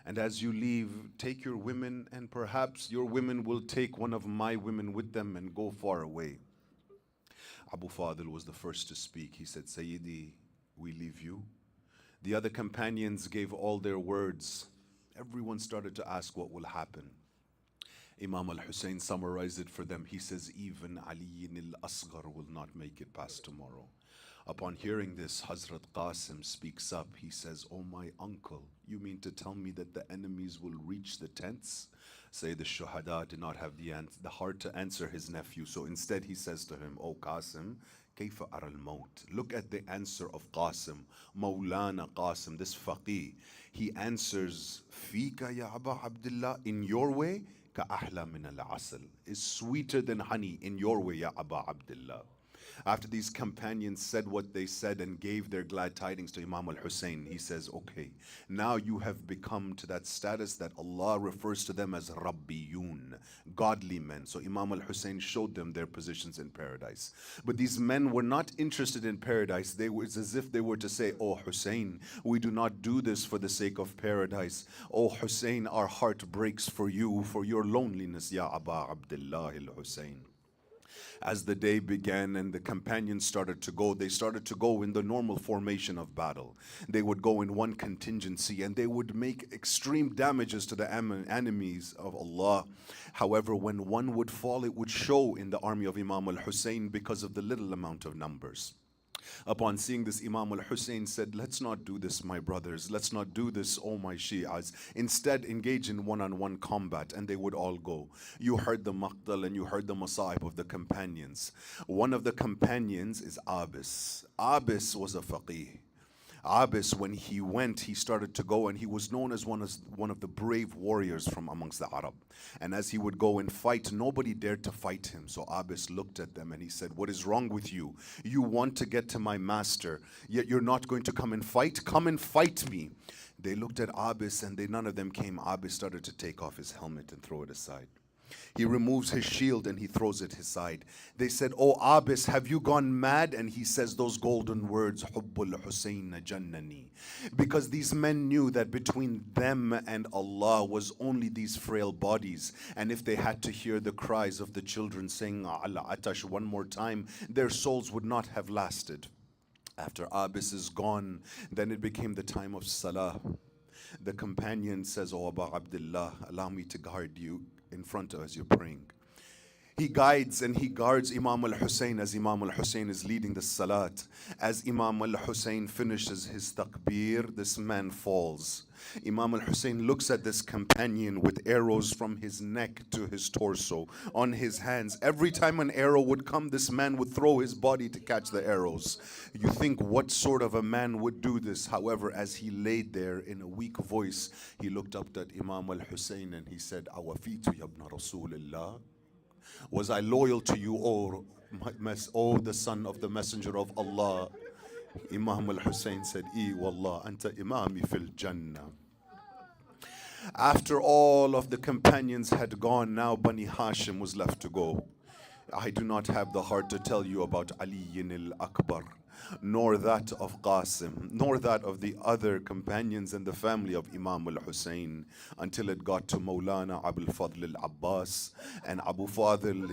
And as you leave, take your women, and perhaps your women will take one of my women with them and go far away. Abu Fadl was the first to speak. He said, Sayyidi, we leave you. The other companions gave all their words. Everyone started to ask what will happen. Imam al-Husayn summarized it for them. He says, even Ali Asgar will not make it past tomorrow. Upon hearing this, Hazrat Qasim speaks up. He says, oh my uncle, you mean to tell me that the enemies will reach the tents? Sayyid al-Shuhada did not have the heart to answer his nephew. So instead he says to him, oh Qasim, كيف أرى الموت? Look at the answer of Qasim, Mawlana Qasim, this faqih. He answers, فيك يا أبا Abdullah, in your way, كأحلى من العسل, is sweeter than honey in your way, Ya Aba Abdullah. After these companions said what they said and gave their glad tidings to Imam al-Hussein, he says, okay, now you have become to that status that Allah refers to them as Rabbiyun, godly men. So Imam al-Hussein showed them their positions in paradise. But these men were not interested in paradise. It's as if they were to say, oh Hussein, we do not do this for the sake of paradise. Oh Hussein, our heart breaks for you, for your loneliness, Ya Aba Abdullah al-Hussein. As the day began and the companions started to go, they started to go in the normal formation of battle. They would go in one contingency and they would make extreme damages to the enemies of Allah. However, when one would fall, it would show in the army of Imam al-Hussein because of the little amount of numbers. Upon seeing this, Imam al-Hussein said, let's not do this, my brothers. Let's not do this, oh my Shi'as. Instead, engage in one-on-one combat. And they would all go. You heard the maqtal and you heard the masa'ib of the companions. One of the companions is Abis. Abis was a faqih. Abis, when he went, he started to go, and he was known as one of the brave warriors from amongst the Arab. And as he would go and fight, nobody dared to fight him. So Abis looked at them and he said, what is wrong with you? You want to get to my master, yet you're not going to come and fight? Come and fight me. They looked at Abis and none of them came. Abis started to take off his helmet and throw it aside. He removes his shield and he throws it aside. They said, oh Abis, have you gone mad? And he says those golden words, Hubbul Husayn jannani. Because these men knew that between them and Allah was only these frail bodies. And if they had to hear the cries of the children saying Ala Atash one more time, their souls would not have lasted. After Abis is gone, then it became the time of Salah. The companion says, oh Aba Abdullah, allow me to guard you in front of as you're praying. He guides and he guards Imam al-Hussein as Imam al-Hussein is leading the salat. As Imam al-Hussein finishes his takbir, this man falls. Imam al-Hussein looks at this companion with arrows from his neck to his torso on his hands. Every time an arrow would come, this man would throw his body to catch the arrows. You think what sort of a man would do this? However, as he laid there in a weak voice, he looked up at Imam al-Hussein and he said, Awafitu ya ibn Rasulillah? Was I loyal to you, O the son of the messenger of Allah? Imam al-Hussein said, wallah, anta imami fil jannah. After all of the companions had gone, now Bani Hashim was left to go. I do not have the heart to tell you about Ali al-Akbar, nor that of Qasim, nor that of the other companions and the family of Imam al-Hussein, until it got to Maulana Abul Fadl al-Abbas. And Abu Fadl,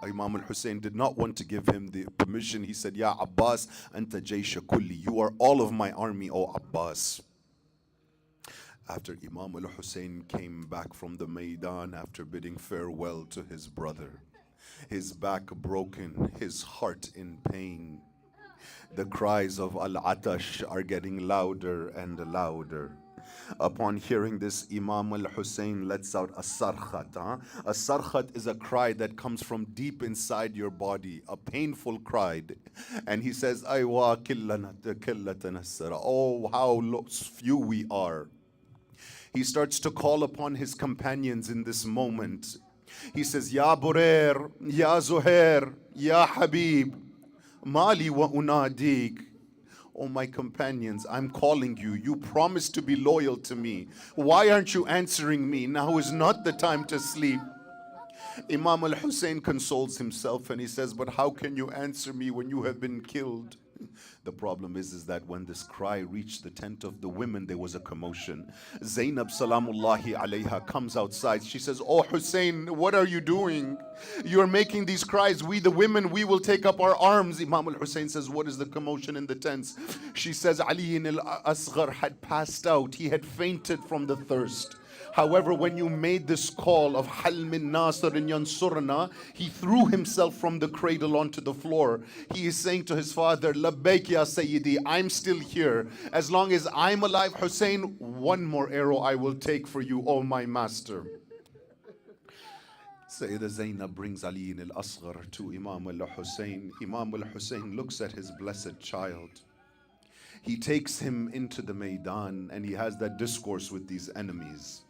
Imam al-Hussein did not want to give him the permission. He said, Ya Abbas, anta jaysha kulli, you are all of my army, O Abbas. After Imam al-Hussein came back from the Maidan after bidding farewell to his brother, his back broken, his heart in pain, the cries of Al-Atash are getting louder and louder. Upon hearing this, Imam al-Hussein lets out a sarkhat. A sarkhat is a cry that comes from deep inside your body, a painful cry. And he says, Aywa killatana, oh, how few we are. He starts to call upon his companions in this moment. He says, Ya Burair, Ya Zuhair, Ya Habib, Mali wa unadik. Oh my companions, I'm calling you. You promised to be loyal to me. Why aren't you answering me? Now is not the time to sleep. Imam al-Hussein consoles himself and he says, but how can you answer me when you have been killed? The problem is that when this cry reached the tent of the women, there was a commotion. Zainab Salamullahi alayha comes outside. She says, oh Hussein, what are you doing? You're making these cries. We the women, we will take up our arms. Imam al-Hussein says, what is the commotion in the tents? She says, Ali Asgar had passed out. He had fainted from the thirst. However, when you made this call of Hal min Nasirin Yansurna, he threw himself from the cradle onto the floor. He is saying to his father, Labbaik ya Sayyidi, I'm still here. As long as I'm alive, Hussein, one more arrow I will take for you, O my master. Sayyida Zainab brings Ali al-Asgar to Imam al-Hussein. Imam al-Hussein looks at his blessed child. He takes him into the Maidan and he has that discourse with these enemies.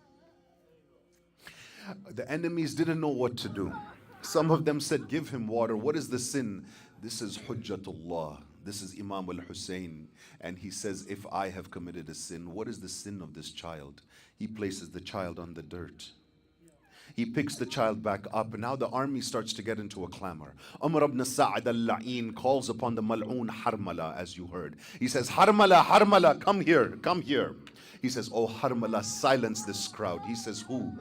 The enemies didn't know what to do. Some of them said, give him water. What is the sin? This is Hujjatullah. This is Imam al-Hussein. And he says, if I have committed a sin, what is the sin of this child? He places the child on the dirt. He picks the child back up, and now the army starts to get into a clamor. Umar ibn Sa'ad al-La'in calls upon the Mal'un Harmala, as you heard. He says, Harmala, Harmala, come here, come here. He says, oh Harmala, silence this crowd. He says, who?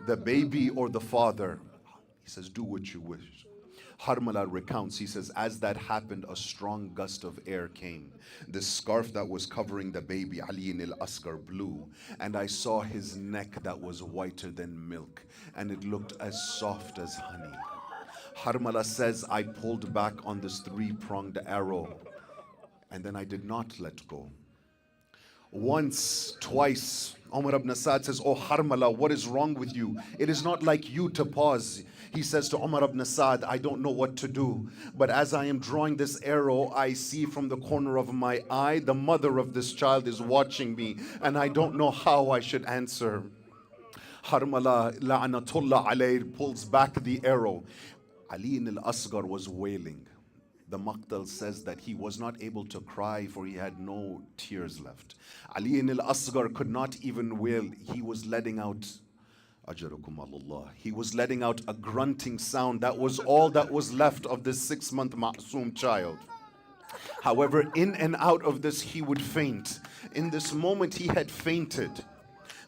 The baby or the father? He says, do what you wish. Harmala recounts, he says, as that happened, a strong gust of air came. The scarf that was covering the baby, Ali Asgar, blew, and I saw his neck that was whiter than milk, and it looked as soft as honey. Harmala says, I pulled back on this three-pronged arrow, and then I did not let go. Once, twice, Umar ibn Sa'ad says, oh Harmala, what is wrong with you? It is not like you to pause. He says to Umar ibn Sa'ad, I don't know what to do. But as I am drawing this arrow, I see from the corner of my eye, the mother of this child is watching me, and I don't know how I should answer. Harmala, la'anatullah alayh, pulls back the arrow. Ali al-Asgar was wailing. The Maqtal says that he was not able to cry, for he had no tears left. Ali al-Asgar could not even wail. He was letting out, Ajarakum Allah, he was letting out a grunting sound. That was all that was left of this 6-month Ma'soom child. However, in and out of this, he would faint. In this moment, he had fainted.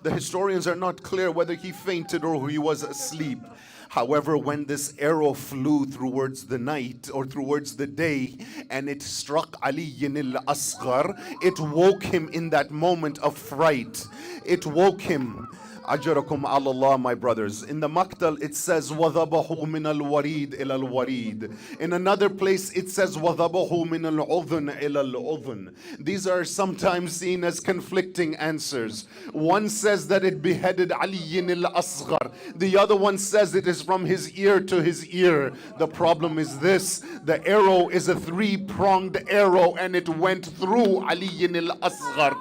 The historians are not clear whether he fainted or he was asleep. However, when this arrow flew towards the night or towards the day and it struck Ali al-Asgar, it woke him in that moment of fright. It woke him. Ajarakum Allah, my brothers. In the Maqtal it says وَذَبَحُ مِنَ الْوَرِيدِ إِلَى الْوَرِيدِ. In another place it says وَذَبَحُ مِنَ الْعُذُنِ إِلَى الْعُذُنِ. These are sometimes seen as conflicting answers. One says that it beheaded Ali al-Asgar. The other one says it is from his ear to his ear. The problem is this: the arrow is a 3-pronged arrow and it went through Ali al-Asgar.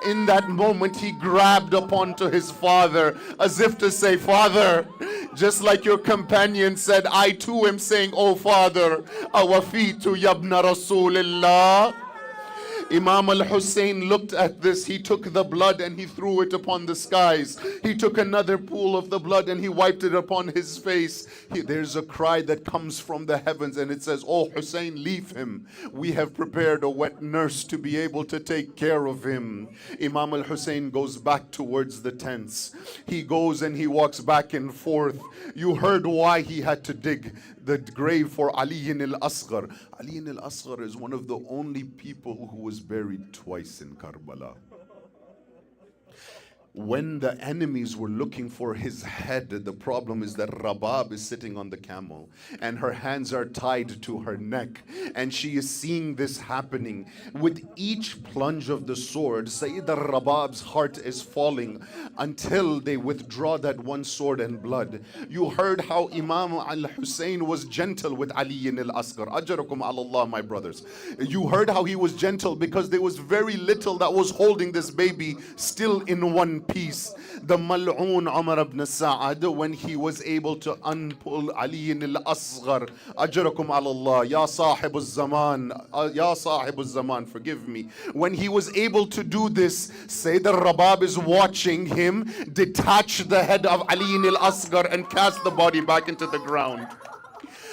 In that moment he grabbed upon to his father, as if to say, Father, just like your companion said, I too am saying, oh Father, awafitu yabna Rasulillah. Imam al-Hussein looked at this. He took the blood and he threw it upon the skies. He took another pool of the blood and he wiped it upon his face. There's a cry that comes from the heavens and it says, oh Hussein, leave him. We have prepared a wet nurse to be able to take care of him. Imam al-Hussein goes back towards the tents. He goes and he walks back and forth. You heard why he had to dig the grave for Ali al-Asgar. Ali al-Asgar is one of the only people who was buried twice in Karbala. When the enemies were looking for his head, the problem is that Rabab is sitting on the camel and her hands are tied to her neck, and she is seeing this happening. With each plunge of the sword, Sayyida Rabab's heart is falling until they withdraw that one sword and blood. You heard how Imam al-Hussein was gentle with Ali al-Asgar. Ajarakum Allah, my brothers. You heard how he was gentle because there was very little that was holding this baby still in one piece. The Mal'un Umar ibn Sa'ad, when he was able to unpull Ali al-Asgar, Ajarakum Allah, Ya Sahib al-Zaman, Ya Sahib al-Zaman, forgive me. When he was able to do this, Sayyid al-Rabab is watching him detach the head of Ali al-Asgar and cast the body back into the ground.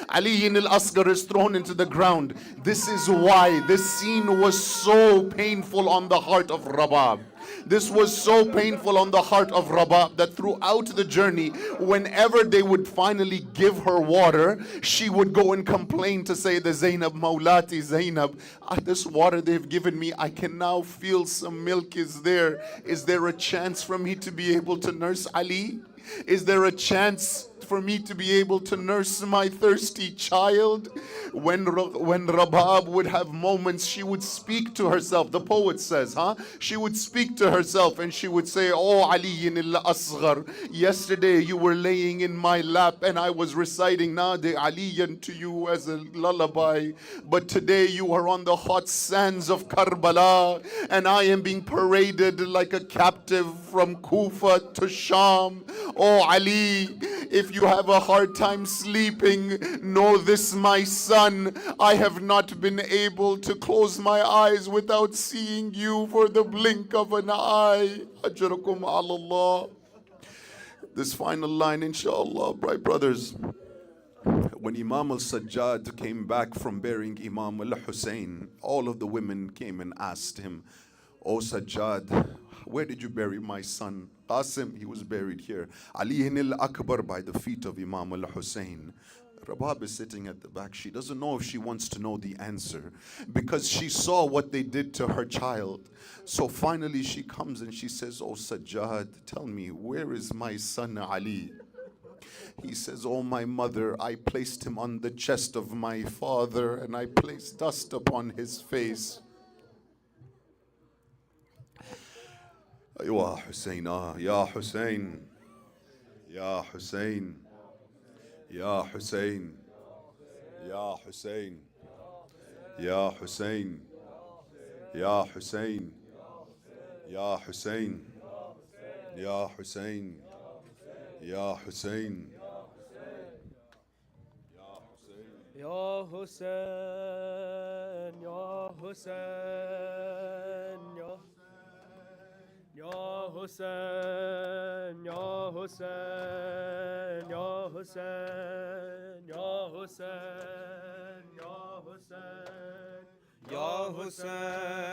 Ali al-Asgar is thrown into the ground. This is why this scene was so painful on the heart of Rabab. This was so painful on the heart of Rabab that throughout the journey, whenever they would finally give her water, she would go and complain to say the Zainab, Maulati Zainab, this water they've given me, I can now feel some milk is there. Is there a chance for me to be able to nurse Ali? Is there a chance for me to be able to nurse my thirsty child? When Rabab would have moments, she would speak to herself. The poet says, she would speak to herself and she would say, oh Ali al-Asgar, yesterday you were laying in my lap and I was reciting Nadi Aliyan to you as a lullaby, but today you are on the hot sands of Karbala and I am being paraded like a captive from Kufa to Sham. Oh Ali, if you have a hard time sleeping, know this, my son, I have not been able to close my eyes without seeing you for the blink of an eye. Ajrakum ala Allah. This final line, inshallah, bright brothers. When Imam al-Sajjad came back from burying Imam al-Hussein, all of the women came and asked him, "O Sajjad, where did you bury my son?" Qasim, he was buried here. Ali al-Akbar by the feet of Imam al-Hussein. Rabab is sitting at the back. She doesn't know if she wants to know the answer because she saw what they did to her child. So finally she comes and she says, "Oh Sajjad, tell me, where is my son Ali?" He says, "Oh my mother, I placed him on the chest of my father and I placed dust upon his face." Ya Hussein, Ya Hussein, Ya Hussein, Ya Hussein, Ya Hussein, Ya Hussein, Ya Hussein, Ya Hussein, Ya Hussein, Ya Hussein. Ya Hussein, Ya Hussein, Ya Hussein, Ya Hussein, Ya Hussein, Ya Hussein, Ya Hussein, Ya Hussein, Ya Hussein, Ya Hussein, Ya Hussein, Ya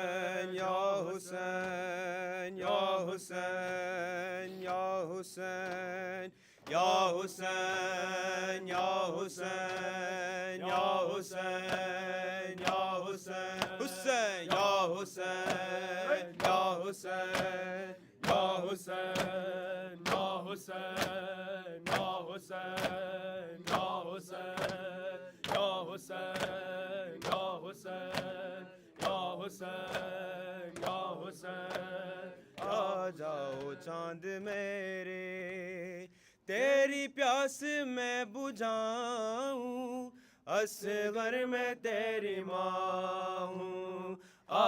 Hussein, Ya Hussein, Ya Hussein, Ya Hussein, Hussein, Ya Hussein, Ya Hussein, Ya Hussein, Ya Hussein, Ya Hussein, Ya Hussein, Ya Hussein, Ya Hussein, Ya Hussein, Ya Hussein. आ जाओ चांद मेरे तेरी प्यास मैं बुझाऊं असगर में तेरी माँ हूँ आ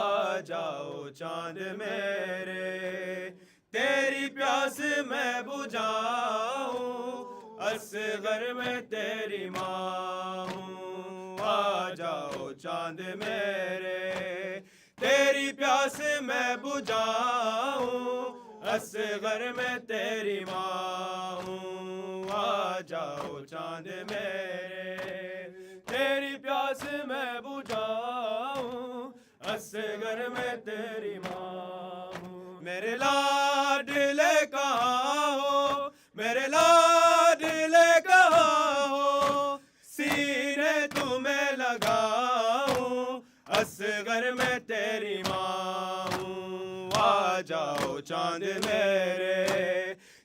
जाओ चांद मेरे तेरी प्यास मैं बुझाऊं असगर में तेरी माँ हूँ आ जाओ चांद मेरे तेरी प्यास मैं बुझाऊं असगर में तेरी माँ हूँ आ जाओ चांद मेरे तेरी प्यास मैं बुझाऊं असगर में तेरी माँ हूँ मेरे लाडले कहाँ हो मेरे लाडले कहाँ हो सीने तुम्हें लगाऊं असगर में तेरी माँ हूँ आ जाओ चांद मेरे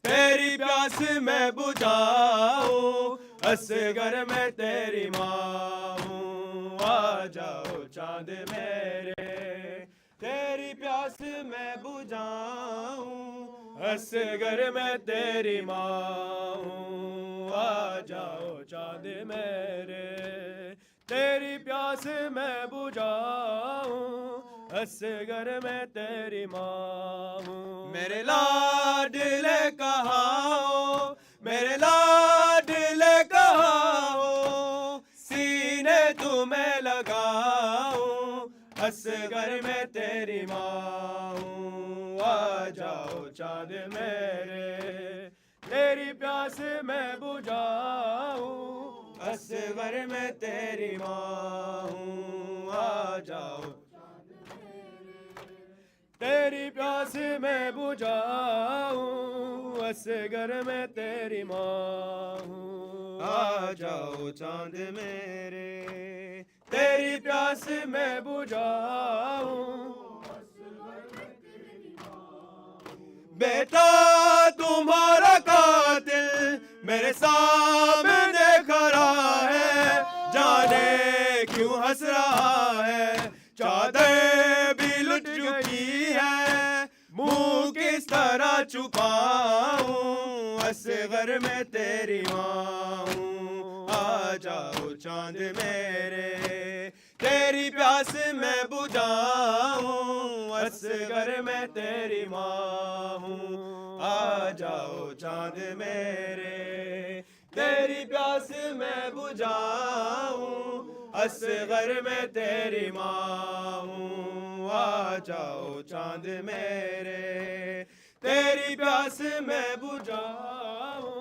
तेरी प्यास मैं बुझाऊं असगर में तेरी माँ हूँ आ जाओ चांद मेरे तेरी प्यास मैं बुझाऊं असगर में तेरी माँ हूँ आ जाओ चांद मेरे तेरी प्यास मैं बुझाऊं असगर में तेरी माँ हूँ मेरे लाडले कहाँ हो मेरे लाडले कहाँ हो सीने तुम्हें लगाऊं असगर में तेरी माँ हूँ आ जाओ चांद मेरे तेरी प्यास मैं बुझाऊं असगर में तेरी माँ हूँ आ जाओ तेरी प्यास मैं बुझाऊं असगर में तेरी माँ हूँ आ जाओ चांद मेरे तेरी प्यास मैं बुझाऊं बेटा तुम्हारा कातिल मेरे सामने खड़ा है जाने क्यों हंस रहा है चादर भी लुट चुकी है मुंह किस तरह छुपाऊं असगर में तेरी माँ हूँ आ जाओ चांद मेरे तेरी प्यास मैं बुझाऊं असगर में तेरी माँ हूँ आ जाओ चांद मेरे तेरी प्यास मैं बुझाऊं असगर में तेरी माँ हूँ आ जाओ चांद मेरे तेरी प्यास मैं बुझाऊं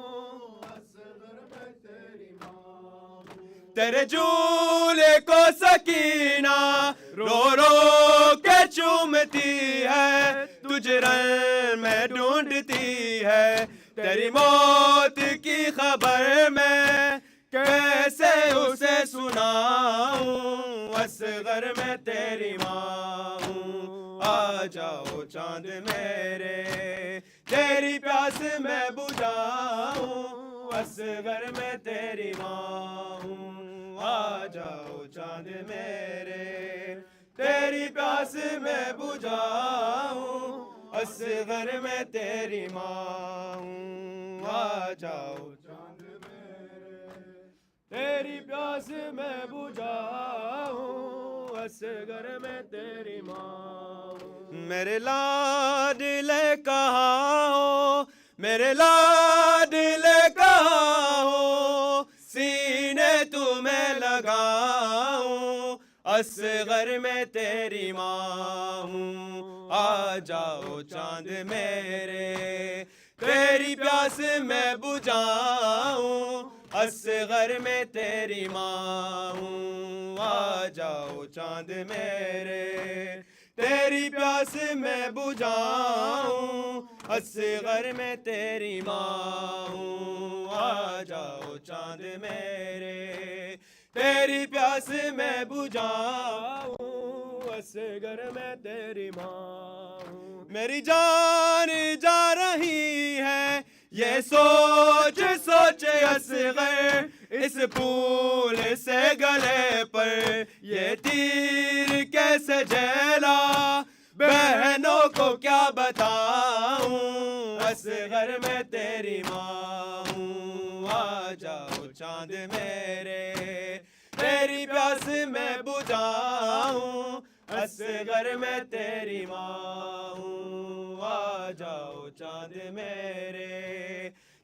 असगर में तेरी माँ तेरे झूले को सकीना रो रो के चूमती है तुझ रंग में ढूंढती है तेरी मौत की खबर मैं कैसे उसे सुनाऊं असगर में तेरी माँ हूँ आ जाओ चांद मेरे तेरी प्यास मैं बुझाऊं असगर में तेरी माँ हूँ आ जाओ चांद मेरे तेरी प्यास मैं बुझाऊं असगर में तेरी माँ हूँ आ जाओ चांद मेरे तेरी प्यास मैं बुझाऊं असगर में तेरी माँ मेरे लाडले कहाँ हो मेरे लाडले कहाँ हो सीने तुम्हें लगाऊं असगर में तेरी माँ हूँ आ जाओ चांद मेरे तेरी प्यास मैं बुझाऊं असगर में तेरी माँ हूँ आ जाओ चांद मेरे तेरी प्यास मैं बुझाऊं असगर में तेरी माँ हूँ आ जाओ चांद मेरे तेरी प्यास मैं बुझाऊं असगर में तेरी माँ हूँ मेरी जान जा रही है ये सोच सोच असगर इस फूल से गले पर ये तीर कैसे जला बहनों को क्या बताऊं असगर में तेरी माँ हूँ आ जाओ चांद मेरे तेरी प्यास मैं बुझाऊं असगर में तेरी माँ हूँ आ जाओ चांद मेरे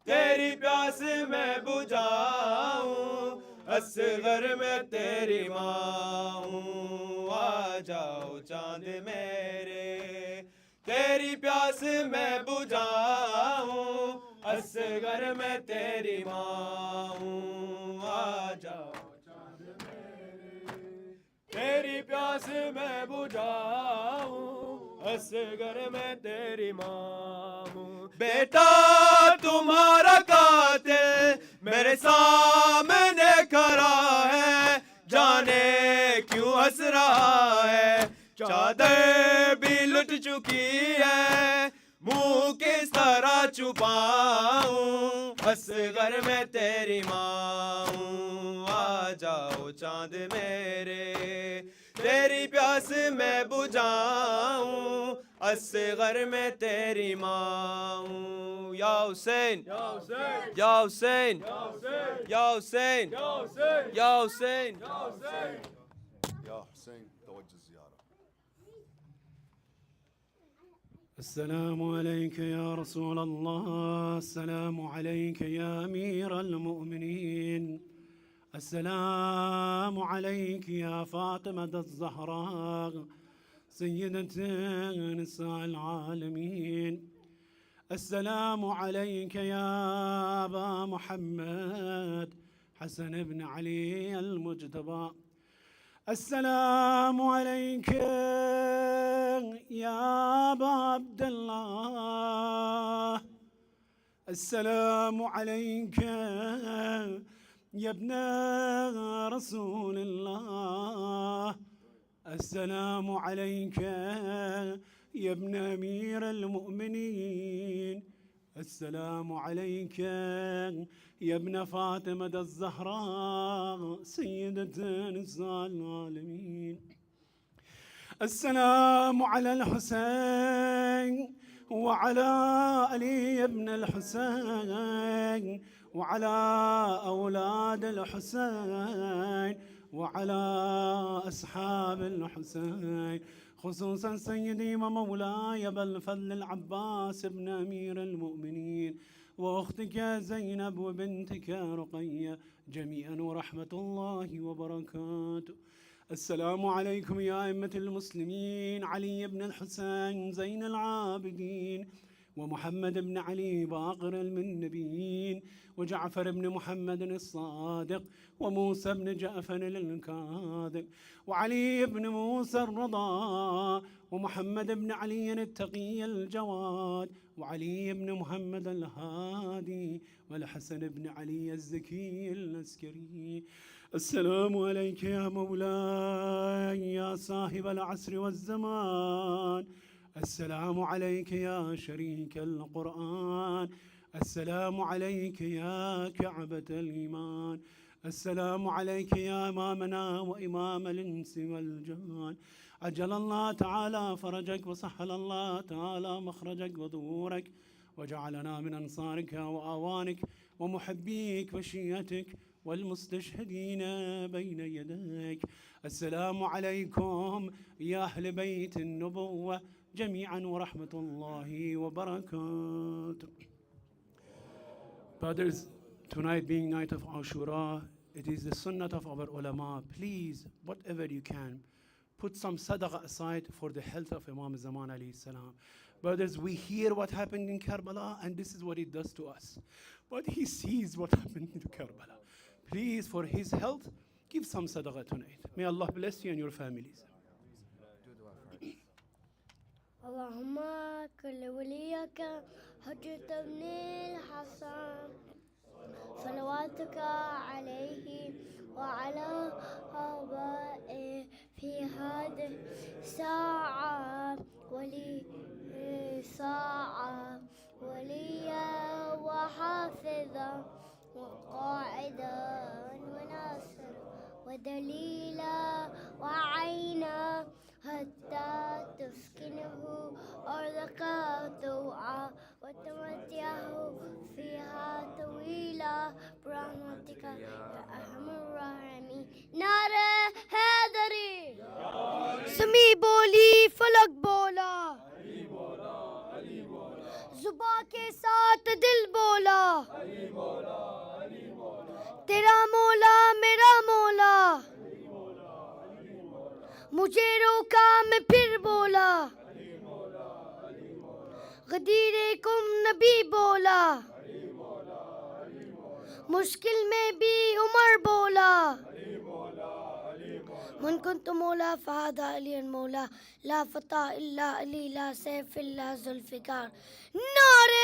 तेरी प्यास मैं बुझाऊं असगर में तेरी माँ हूँ आ जाओ चांद मेरे तेरी प्यास मैं बुझाऊं असगर में तेरी माँ हूँ आ जाओ चांद मेरे तेरी प्यास मैं बुझाऊं असगर में तेरी माँ हूँ बेटा तुम्हारा कातिल मेरे सामने खड़ा है जाने क्यों हंस रहा है चादर भी लुट चुकी है मुंह किस तरह छुपाऊं असगर में तेरी माँ हूँ आ जाओ चांद मेरे तेरी प्यास मैं बुझाऊं असगर में तेरी माँ हूँ या हुसैन या हुसैन या हुसैन या हुसैन या Hussain Ya Hussein, tawajjuh ziyara. السلام عليك يا رسول الله السلام عليك يا أمير المؤمنين السلام عليك يا فاطمة الزهراء سيدة نساء العالمين السلام عليك يا أبا محمد حسن بن علي المجتبى السلام عليك يا أبا عبد الله السلام عليك يا ابن رسول الله السلام عليك يا ابن أمير المؤمنين السلام عليك يا ابن فاطمة الزهراء سيدة نساء العالمين السلام على الحسين وعلى علي بن الحسين وعلى أولاد الحسين وعلى أصحاب الحسين خصوصا سيدي ومولاي أبا الفضل العباس بن أمير المؤمنين وأختك زينب وبنتك رقية جميعا ورحمة الله وبركاته. السلام عليكم يا أئمة المسلمين، علي بن الحسين زين العابدين، ومحمد بن علي باقر النبيين، وجعفر بن محمد الصادق، وموسى بن جعفر الكاذب، وعلي بن موسى الرضا، ومحمد بن علي التقي الجواد، وعلي بن محمد الهادي، والحسن بن علي الزكي العسكري. السلام عليك يا مولاي يا صاحب العصر والزمان. السلام عليك يا شريك القرآن. السلام عليك يا كعبة الإيمان. السلام عليك يا إمامنا وإمام الإنس والجان. عجل الله تعالى فرجك وسهل الله تعالى مخرجك وظهورك، وجعلنا من أنصارك وأعوانك ومحبيك وشيعتك والمستشهدين بين يديك. السلام عليكم يا أهل بيت النبوة جميعا ورحمة الله وبركاته. Brothers, tonight being night of Ashura, it is the sunnah of our ulama. Please, whatever you can, put some sadaqah aside for the health of Imam Zaman alayhi salam. Brothers, we hear what happened in Karbala and this is what it does to us. But he sees what happened in Karbala. Please, for his health, give some sadaqah tonight. May Allah bless you and your families. اللهم كل وليك حجة ابن الحسن صلواتك عليه وعلى آبائه في هذه الساعة وليا وحافظا وقاعدا وناصرا ودليلا وعينا حتى تسكنه أرضك طوعا وتمتعه فيها طويلا برحمتك يا أرحم الراحمين. نعرہ حیدری سمی بولی فلک بولا زباں کے ساتھ دل بولا تیرا مولا میرا مولا مجھے روکا میں پھر بولا غدیر کم نبی بولا مشکل میں بھی عمر بولا من كنت مولا فهذا علي المولى لا فتى إلا علي لا سيف إلا ذو الفقار. نعرہ